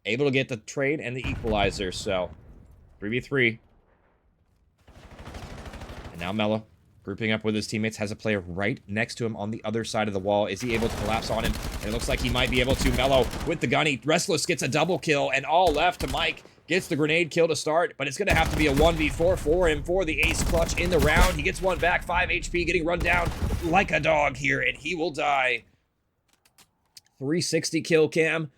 D: Able to get the trade and the equalizer, so 3v3. And now Mello, grouping up with his teammates, has a player right next to him on the other side of the wall. Is he able to collapse on him? And it looks like he might be able to. Mello with the gunny. Restless gets a double kill, and all left to Mike. Gets the grenade kill to start, but it's going to have to be a 1v4 for him for the ace clutch in the round. He gets one back, 5 HP, getting run down like a dog here, and he will die. 360 kill cam.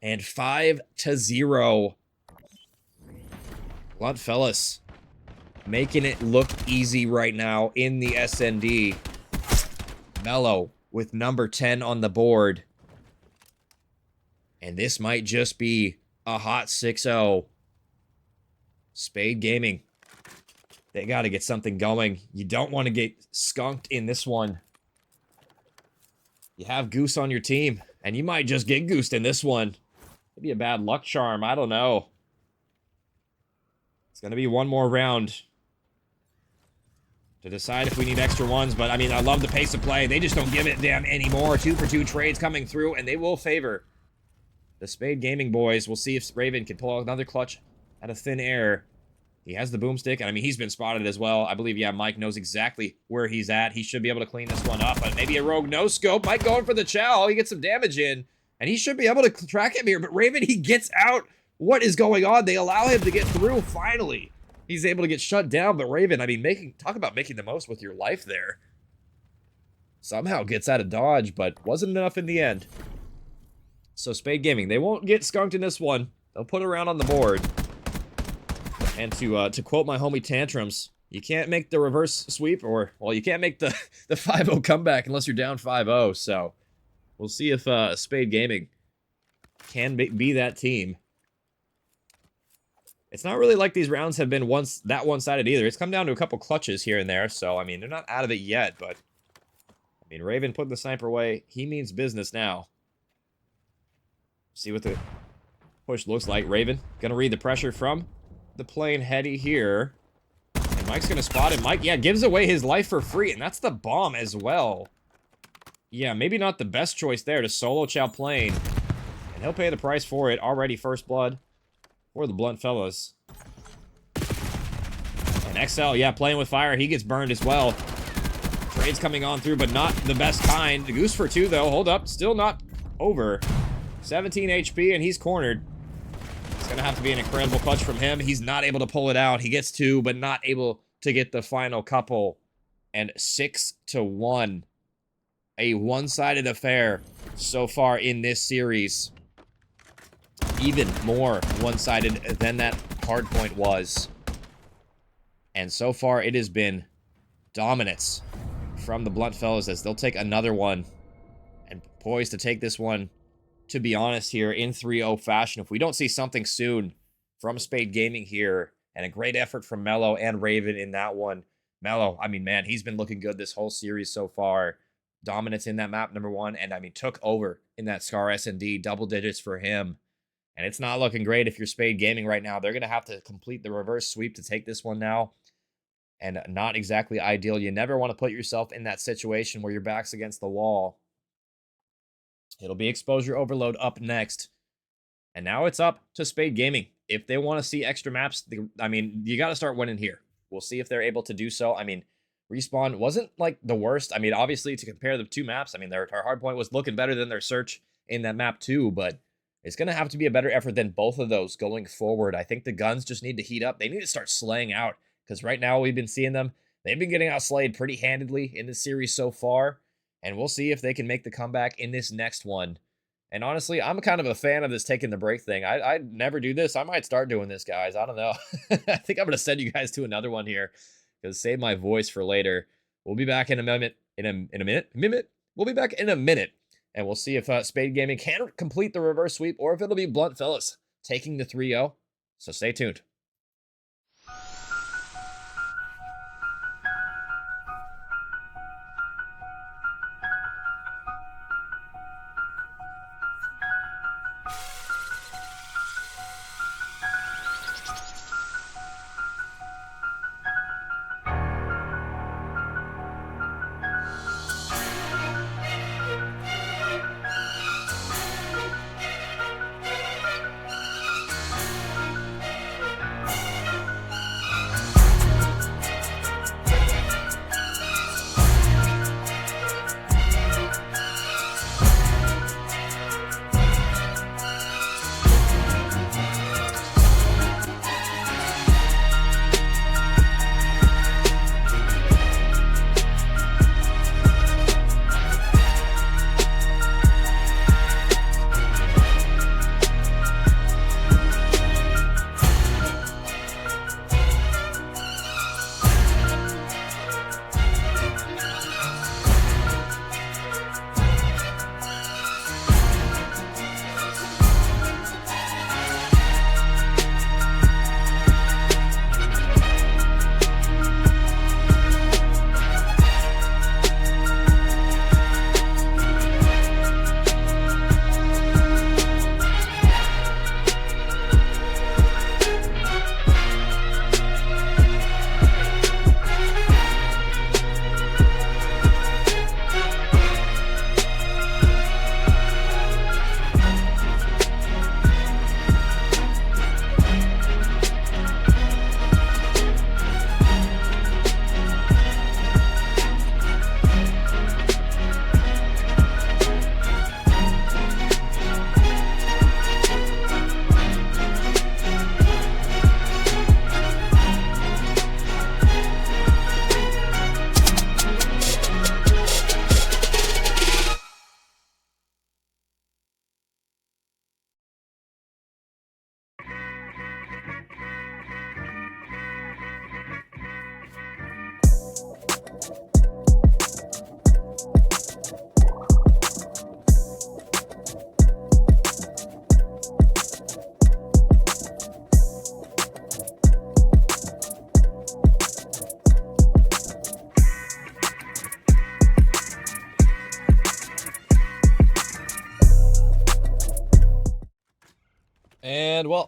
D: And 5-0. Blunt fellas making it look easy right now in the SND. Mellow with number 10 on the board. And this might just be a hot 6-0. Spade Gaming. They got to get something going. You don't want to get skunked in this one. You have Goose on your team, and you might just get goosed in this one. Maybe a bad luck charm. I don't know. It's going to be one more round to decide if we need extra ones. But, I mean, I love the pace of play. They just don't give it damn anymore. 2-for-2 trades coming through, and they will favor the Spade Gaming boys. We'll see if Raven can pull out another clutch out of thin air. He has the boomstick, and I mean, he's been spotted as well. I believe, yeah, Mike knows exactly where he's at. He should be able to clean this one up, but maybe a rogue no-scope. Mike going for the chow. He gets some damage in, and he should be able to track him here, but Raven, he gets out. What is going on? They allow him to get through, finally. He's able to get shut down, but Raven, I mean, talk about making the most with your life there. Somehow gets out of dodge, but wasn't enough in the end. So Spade Gaming, they won't get skunked in this one. They'll put around on the board. And to quote my homie Tantrums, you can't make the reverse sweep, or, well, you can't make the 5-0 comeback unless you're down 5-0. So we'll see if Spade Gaming can be that team. It's not really like these rounds have been that one-sided either. It's come down to a couple clutches here and there. So, I mean, they're not out of it yet, but, I mean, Raven putting the sniper away. He means business now. See what the push looks like. Raven going to read the pressure from the plane heady here. And Mike's going to spot him. Mike, yeah, gives away his life for free. And that's the bomb as well. Yeah, maybe not the best choice there to solo chow plane. And he'll pay the price for it. Already first blood for the Blunt fellas. And XL, yeah, playing with fire. He gets burned as well. Trades coming on through, but not the best kind. The Goose for 2, though. Hold up. Still not over. 17 HP, and he's cornered. It's going to have to be an incredible clutch from him. He's not able to pull it out. He gets 2, but not able to get the final couple. And 6-1. A one-sided affair so far in this series. Even more one-sided than that hardpoint was. And so far, it has been dominance from the Blunt fellas as they'll take another one. And poised to take this one, to be honest, here in 3-0 fashion. If we don't see something soon from Spade Gaming here, and a great effort from Mello and Raven in that one. Mello, I mean, man, he's been looking good this whole series so far. Dominance in that map, number 1, and I mean, took over in that Scar S&D, double digits for him. And it's not looking great if you're Spade Gaming right now. They're going to have to complete the reverse sweep to take this one now. And not exactly ideal. You never want to put yourself in that situation where your back's against the wall. It'll be exposure overload up next. And now it's up to Spade Gaming. If they want to see extra maps, I mean, you got to start winning here. We'll see if they're able to do so. I mean, Respawn wasn't like the worst. I mean, obviously, to compare the two maps, I mean, their hardpoint was looking better than their search in that map too, but it's going to have to be a better effort than both of those going forward. I think the guns just need to heat up. They need to start slaying out, because right now we've been seeing them. They've been getting outslayed pretty handedly in this series so far, and we'll see if they can make the comeback in this next one. And honestly, I'm kind of a fan of this taking the break thing. I'd never do this. I might start doing this, guys. I don't know. I think I'm going to send you guys to another one here, because save my voice for later. We'll be back in a minute. We'll be back in a minute, and we'll see if Spade Gaming can complete the reverse sweep, or if it'll be Blunt fellas taking the 3-0. So stay tuned.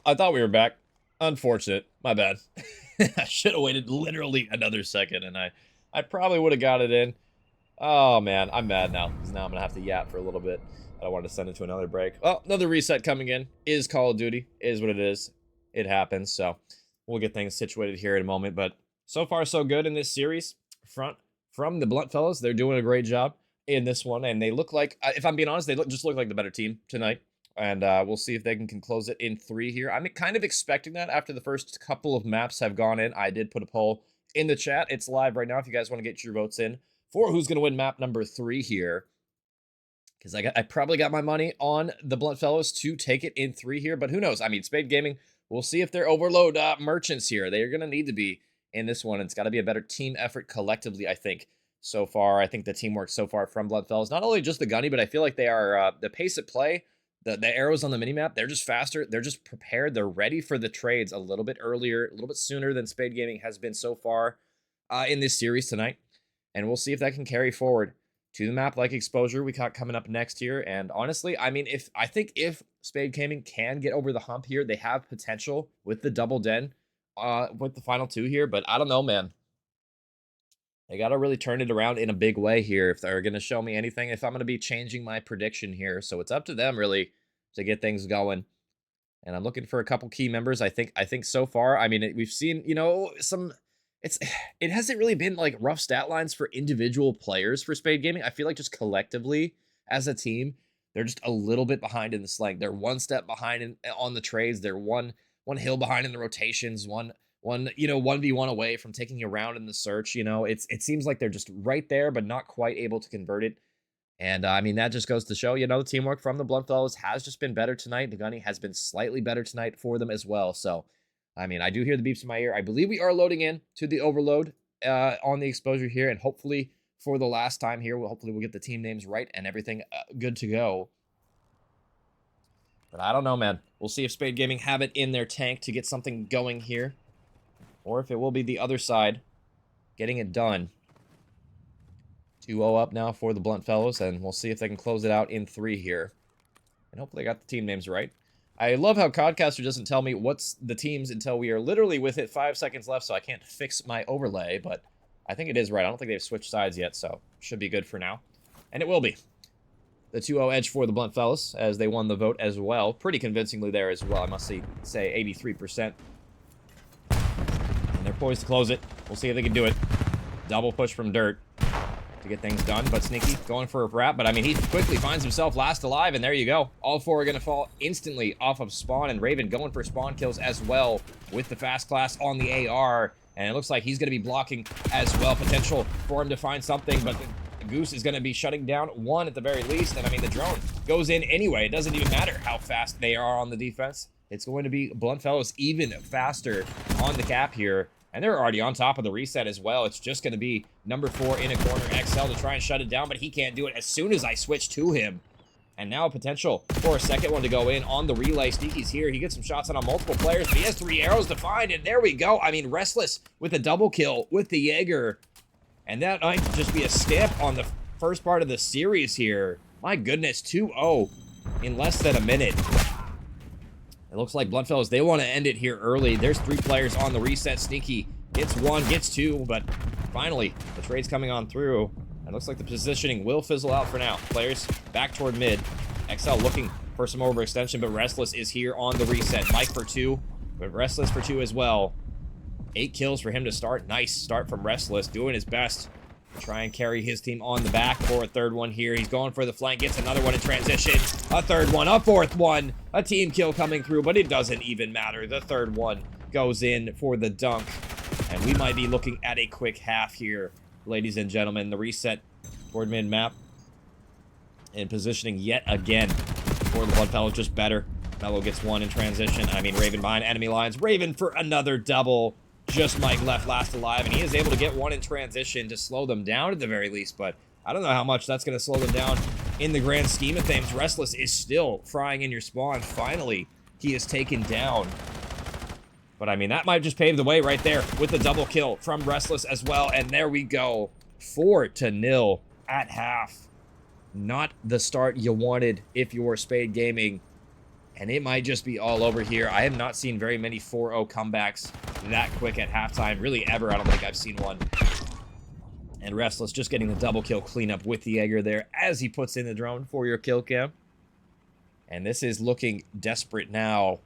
D: Well, I thought we were back. Unfortunate. My bad. I should have waited literally another second, and I probably would have got it in. Oh, man. I'm mad now, because now I'm going to have to yap for a little bit. I don't want to send it to another break. Well, another reset coming in. Is Call of Duty. Is what it is. It happens, so we'll get things situated here in a moment. But so far, so good in this series. From the Blunt fellas, they're doing a great job in this one, and they look like, if I'm being honest, they just look like the better team tonight. And we'll see if they can close it in 3 here. I'm kind of expecting that after the first couple of maps have gone in. I did put a poll in the chat. It's live right now if you guys want to get your votes in for who's going to win map number 3 here. Because I probably got my money on the Blunt fellows to take it in 3 here. But who knows? I mean, Spade Gaming, we'll see if they're overload merchants here. They're going to need to be in this one. It's got to be a better team effort collectively, I think. So far, I think the teamwork so far from Blunt fellows, not only just the gunny, but I feel like they are the pace at play. The arrows on the minimap, they're just faster. They're just prepared. They're ready for the trades a little bit earlier, a little bit sooner than Spade Gaming has been so far in this series tonight. And we'll see if that can carry forward to the map like Exposure we got coming up next here. And honestly, I mean, I think if Spade Gaming can get over the hump here, they have potential with the double den with the final 2 here. But I don't know, man. They got to really turn it around in a big way here if they're going to show me anything, if I'm going to be changing my prediction here. So it's up to them really to get things going. And I'm looking for a couple key members. I think so far, I mean, we've seen, you know, it hasn't really been like rough stat lines for individual players for Spade Gaming. I feel like just collectively as a team, they're just a little bit behind in the slang. They're 1 step behind on the trades. They're one hill behind in the rotations, one 1v1 away from taking a round in the search. You know, it seems like they're just right there, but not quite able to convert it. And I mean, that just goes to show, you know, the teamwork from the Blunt fellows has just been better tonight. The gunny has been slightly better tonight for them as well. So, I mean, I do hear the beeps in my ear. I believe we are loading in to the overload on the Exposure here. And hopefully for the last time here, hopefully we'll get the team names right and everything good to go. But I don't know, man. We'll see if Spade Gaming have it in their tank to get something going here. Or if it will be the other side getting it done. 2-0 up now for the Blunt fellows, and we'll see if they can close it out in 3 here. And hopefully I got the team names right. I love how Codcaster doesn't tell me what's the teams until we are literally with it 5 seconds left, so I can't fix my overlay, but I think it is right. I don't think they've switched sides yet, so should be good for now. And it will be. The 2-0 edge for the Blunt fellows, as they won the vote as well. Pretty convincingly there as well, I must say 83%. And they're poised to close it. We'll see if they can do it. Double push from Dirt to get things done, but Sneaky going for a wrap. But I mean, he quickly finds himself last alive, and there you go. All 4 are going to fall instantly off of spawn, and Raven going for spawn kills as well with the fast class on the AR. And it looks like he's going to be blocking as well. Potential for him to find something, but the Goose is going to be shutting down 1 at the very least. And I mean, the drone goes in anyway. It doesn't even matter how fast they are on the defense. It's going to be Blunt fellows even faster on the cap here. And they're already on top of the reset as well. It's just going to be number 4 in a corner, XL, to try and shut it down, but he can't do it as soon as I switch to him. And now potential for a second one to go in on the relay. Sneaky's here. He gets some shots on multiple players, but he has 3 arrows to find, and there we go. I mean, Restless with a double kill with the Jaeger. And that might just be a stamp on the first part of the series here. My goodness, 2-0 in less than a minute. It looks like Blunt fellows, they want to end it here early. There's 3 players on the reset. Sneaky gets 1, gets 2, but finally, the trade's coming on through. It looks like the positioning will fizzle out for now. Players back toward mid. XL looking for some overextension, but Restless is here on the reset. Mike for 2, but Restless for 2 as well. 8 kills for him to start. Nice start from Restless, doing his best to try and carry his team on the back for a 3rd one here. He's going for the flank, gets another one in transition. A 3rd one, a 4th one. A team kill coming through, but it doesn't even matter. The 3rd one goes in for the dunk. And we might be looking at a quick half here, ladies and gentlemen. The reset toward mid-map. And positioning yet again for the Blunt fellows, just better. Mello gets 1 in transition. I mean, Raven behind enemy lines. Raven for another double. Just Mike left last alive, and he is able to get 1 in transition to slow them down at the very least, but I don't know how much that's going to slow them down in the grand scheme of things. Restless is still frying in your spawn. Finally, he is taken down. But I mean, that might just pave the way right there with the double kill from Restless as well, and there we go. 4-0 at half. Not the start you wanted if you were Spade Gaming. And it might just be all over here. I have not seen very many 4-0 comebacks that quick at halftime. Really ever. I don't think I've seen one. And Restless just getting the double kill cleanup with the Jaeger there as he puts in the drone for your kill cam. And this is looking desperate now.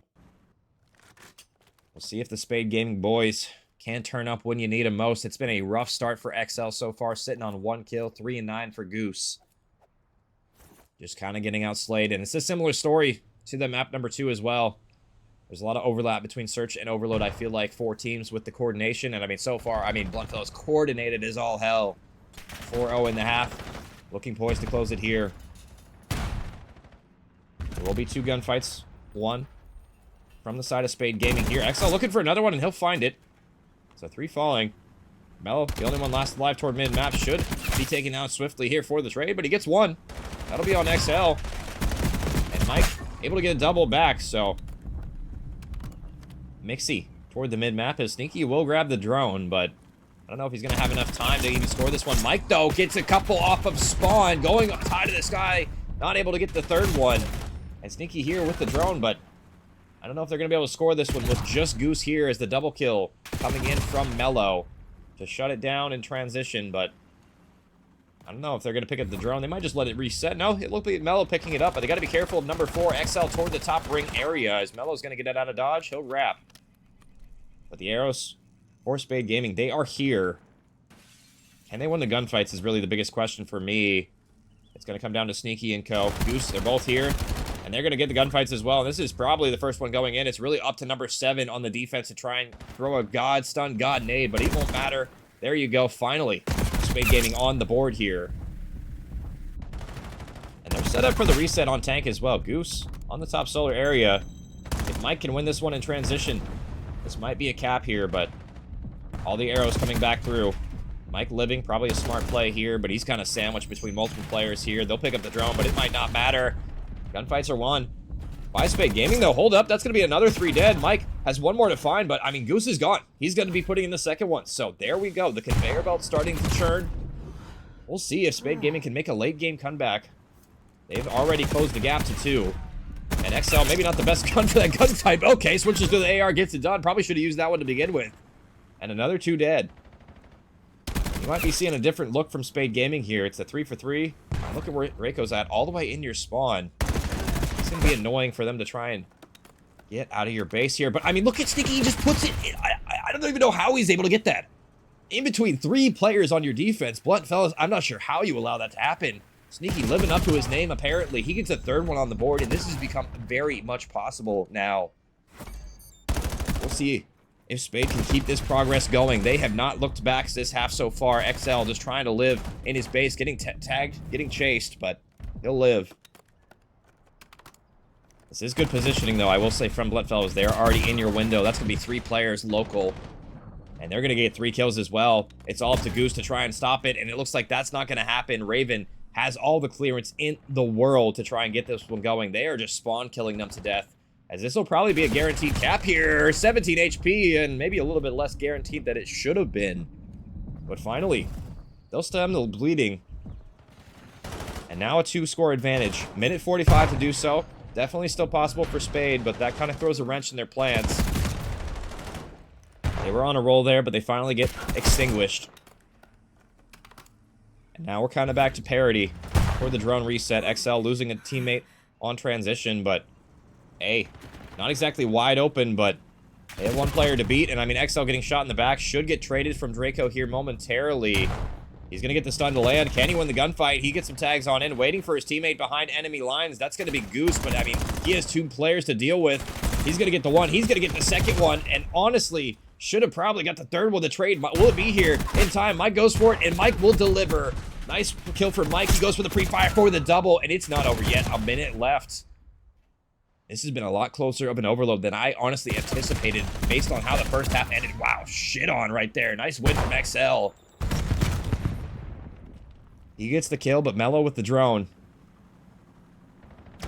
D: We'll see if the Spade Gaming boys can turn up when you need them most. It's been a rough start for XL so far, sitting on 1 kill, 3 and 9 for Goose. Just kind of getting outslayed. And it's a similar story to the map number 2 as well. There's a lot of overlap between Search and Overload, I feel like, for teams with the coordination. And I mean, so far, BLNT is coordinated as all hell. 4-0 in the half. Looking poised to close it here. There will be 2 gunfights. 1 from the side of Spade Gaming here. XL looking for another one, and he'll find it. So 3 falling. Mello, the only one last alive toward mid-map, should be taken out swiftly here for the trade, but he gets 1. That'll be on XL. And Mike able to get a double back, so Mixie toward the mid-map. As Sneaky will grab the drone, but I don't know if he's going to have enough time to even score this one. Mike, though, gets a couple off of spawn, going high to the sky, not able to get the 3rd one. And Sneaky here with the drone, but I don't know if they're going to be able to score this one with just Goose here as the double kill coming in from Mello to shut it down in transition, but I don't know if they're going to pick up the drone. They might just let it reset. No, it looked like Mello picking it up, but they got to be careful of number 4, XL, toward the top ring area. As Mello's going to get it out of dodge, he'll wrap. But the arrows for Spade Gaming, they are here. Can they win the gunfights is really the biggest question for me. It's going to come down to Sneaky and co. Goose, they're both here, and they're going to get the gunfights as well. And this is probably the first one going in. It's really up to number 7 on the defense to try and throw a God stun, God nade, but it won't matter. There you go, finally. Spade Gaming on the board here. And they're set up for the reset on tank as well. Goose on the top solar area. If Mike can win this one in transition, this might be a cap here, but all the arrows coming back through. Mike living, probably a smart play here, but he's kind of sandwiched between multiple players here. They'll pick up the drone, but it might not matter. Gunfights are won by Spade Gaming, though. Hold up, that's going to be another 3 dead. Mike has 1 more to find, but, Goose is gone. He's going to be putting in the 2nd one. So there we go. The conveyor belt's starting to churn. We'll see if Spade Gaming can make a late-game comeback. They've already closed the gap to 2. And XL, maybe not the best gun for that gunfight. Okay, switches to the AR, gets it done. Probably should have used that one to begin with. And another 2 dead. You might be seeing a different look from Spade Gaming here. It's a 3 for 3. Look at where Reiko's at, all the way in your spawn. It's going to be annoying for them to try and get out of your base here. But, look at Sneaky. He just puts it in. I don't even know how he's able to get that. In between 3 players on your defense. Blunt, fellas, I'm not sure how you allow that to happen. Sneaky living up to his name, apparently. He gets a 3rd one on the board, and this has become very much possible now. We'll see if Spade can keep this progress going. They have not looked back this half so far. XL just trying to live in his base, getting tagged, getting chased, but he'll live. This is good positioning, though, I will say, from Bluntfellows. They're already in your window. That's going to be 3 players local. And they're going to get 3 kills as well. It's all up to Goose to try and stop it, and it looks like that's not going to happen. Raven has all the clearance in the world to try and get this one going. They are just spawn killing them to death, as this will probably be a guaranteed cap here. 17 HP, and maybe a little bit less guaranteed than it should have been. But finally, they'll stem the bleeding. And now a 2-score advantage. Minute 45 to do so. Definitely still possible for Spade, but that kind of throws a wrench in their plans. They were on a roll there, but they finally get extinguished. And now we're kind of back to parity for the drone reset. XL losing a teammate on transition, but hey, not exactly wide open, but they have 1 player to beat. And XL getting shot in the back should get traded from Draco here momentarily. He's going to get the stun to land. Can he win the gunfight? He gets some tags on in, waiting for his teammate behind enemy lines. That's going to be Goose, but he has 2 players to deal with. He's going to get the 1. He's going to get the 2nd one, and honestly, should have probably got the 3rd one. The trade will it be here in time? Mike goes for it, and Mike will deliver. Nice kill for Mike. He goes for the pre-fire for the double, and it's not over yet. A minute left. This has been a lot closer of an overload than I honestly anticipated based on how the first half ended. Wow, shit on right there. Nice win from XL. He gets the kill, but Mello with the drone.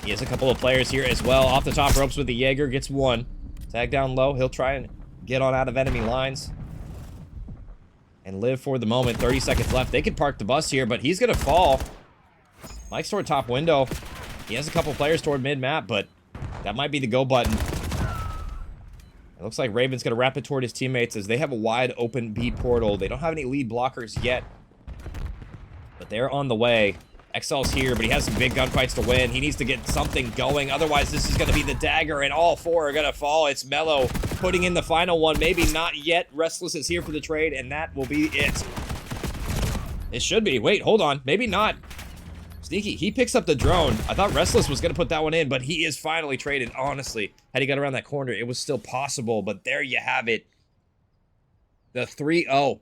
D: He has a couple of players here as well. Off the top ropes with the Jaeger, gets 1. Tag down low. He'll try and get on out of enemy lines and live for the moment. 30 seconds left. They could park the bus here, but he's going to fall. Mike's toward top window. He has a couple players toward mid-map, but That might be the go button. It looks like Raven's going to wrap it toward his teammates as they have a wide open B portal. They don't have any lead blockers yet, but they're on the way. XL's here, but he has some big gunfights to win. He needs to get something going. Otherwise, this is going to be the dagger, and all four are going to fall. It's Mello putting in the final one. Maybe not yet. Restless is here for the trade, and that will be it. It should be. Wait, hold on. Maybe not. Sneaky. He picks up the drone. I thought Restless was going to put that one in, but he is finally traded. Honestly, had he got around that corner, it was still possible, but there you have it. The 3-0.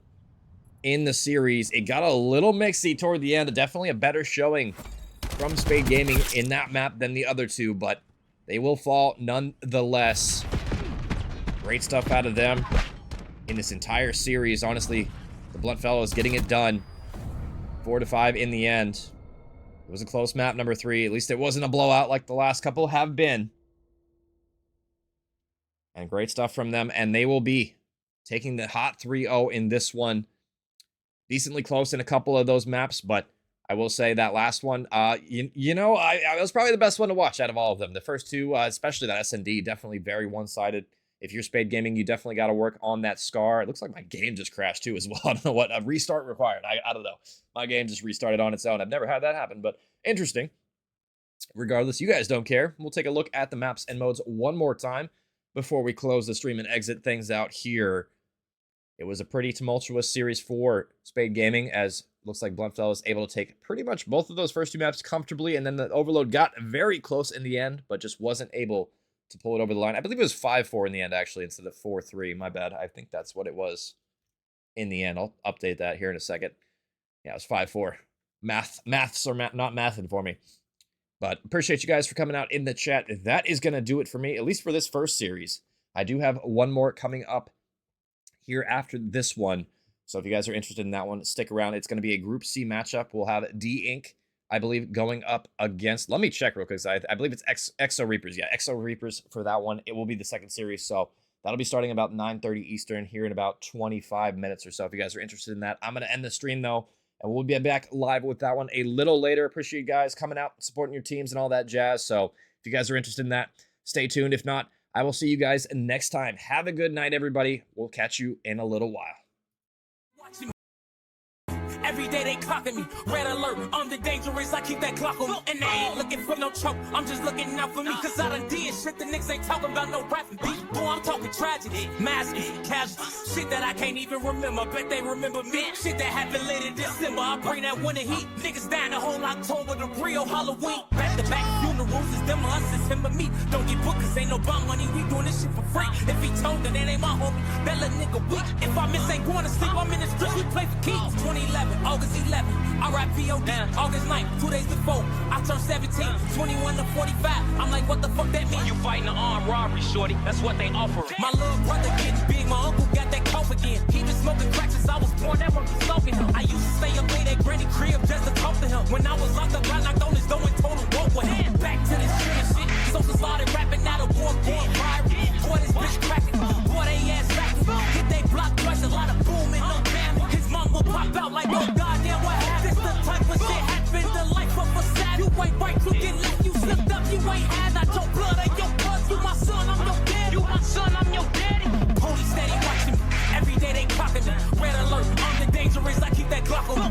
D: In the series. It got a little mixy toward the end. Definitely a better showing from Spade Gaming in that map than the other two, but they will fall nonetheless. Great stuff out of them in this entire series. Honestly, the Blunt Fellows getting it done. 4-5 in the end. It was a close map, number 3. At least it wasn't a blowout like the last couple have been. And great stuff from them, and they will be taking the hot 3-0 in this one. Decently close in a couple of those maps, but I will say that last one, you know, I was probably the best one to watch out of all of them. The first two, especially that S&D, definitely very one-sided. If you're Spade Gaming, you definitely got to work on that scar. It looks like my game just crashed too as well. I don't know what, a restart required. I don't know. My game just restarted on its own. I've never had that happen, but interesting. Regardless, you guys don't care. We'll take a look at the maps and modes one more time before we close the stream and exit things out here. It was a pretty tumultuous series for Spade Gaming, as looks like Bluntfell was able to take pretty much both of those first two maps comfortably, and then the Overload got very close in the end, but just wasn't able to pull it over the line. I believe it was 5-4 in the end, actually, instead of 4-3. My bad. I think that's what it was in the end. I'll update that here in a second. Yeah, it was 5-4. Maths are not mathing for me. But appreciate you guys for coming out in the chat. That is going to do it for me, at least for this first series. I do have one more coming up here after this one. So if you guys are interested in that one, stick around. It's going to be a Group C matchup. We'll have D-Inc, I believe, going up against... Let me check real quick. I believe it's Exo Reapers. Yeah, Exo Reapers for that one. It will be the second series. So that'll be starting about 9:30 Eastern here in about 25 minutes or so. If you guys are interested in that. I'm going to end the stream, though, and we'll be back live with that one a little later. Appreciate you guys coming out, supporting your teams and all that jazz. So if you guys are interested in that, stay tuned. If not, I will see you guys next time. Have a good night, everybody. We'll catch you in a little while.
E: Every day they clocking me, red alert, I'm the dangerous, I keep that clock on me. And they ain't looking for no choke, I'm just looking out for me. Cause I done did shit the niggas ain't talking about no rapping beat. Boy, I'm talking tragedy, masses, casualties. Shit that I can't even remember, bet they remember me. Shit that happened late in December, I bring that winter heat. Niggas dying the whole October, the real Halloween. Back to back funerals, is them or us, it's him or me. Don't get booked cause ain't no bond money, we doing this shit for free. If he told that ain't my homie, that little nigga weak. If I miss ain't going to sleep, I'm in the street, we play for keys. 2011. August 11, R.I.P.O.D. August 9th, 2 days before, I turned 17, 21 to 45. I'm like, what the fuck that mean? You fighting an armed robbery, shorty. That's what they offer. My little brother getting big, my uncle got that cough again. He been smoking crack since I was born, that one was smoking him. I used to stay up late at granny crib just to talk to him. When I was locked up, I knocked on his door and told him walk with him. Back to this shit, social started rapping, now the war going viral. Boy, this bitch cracking, boy, they ass racking. Hit they block twice, a lot of boom and no damage. His mom will pop out like no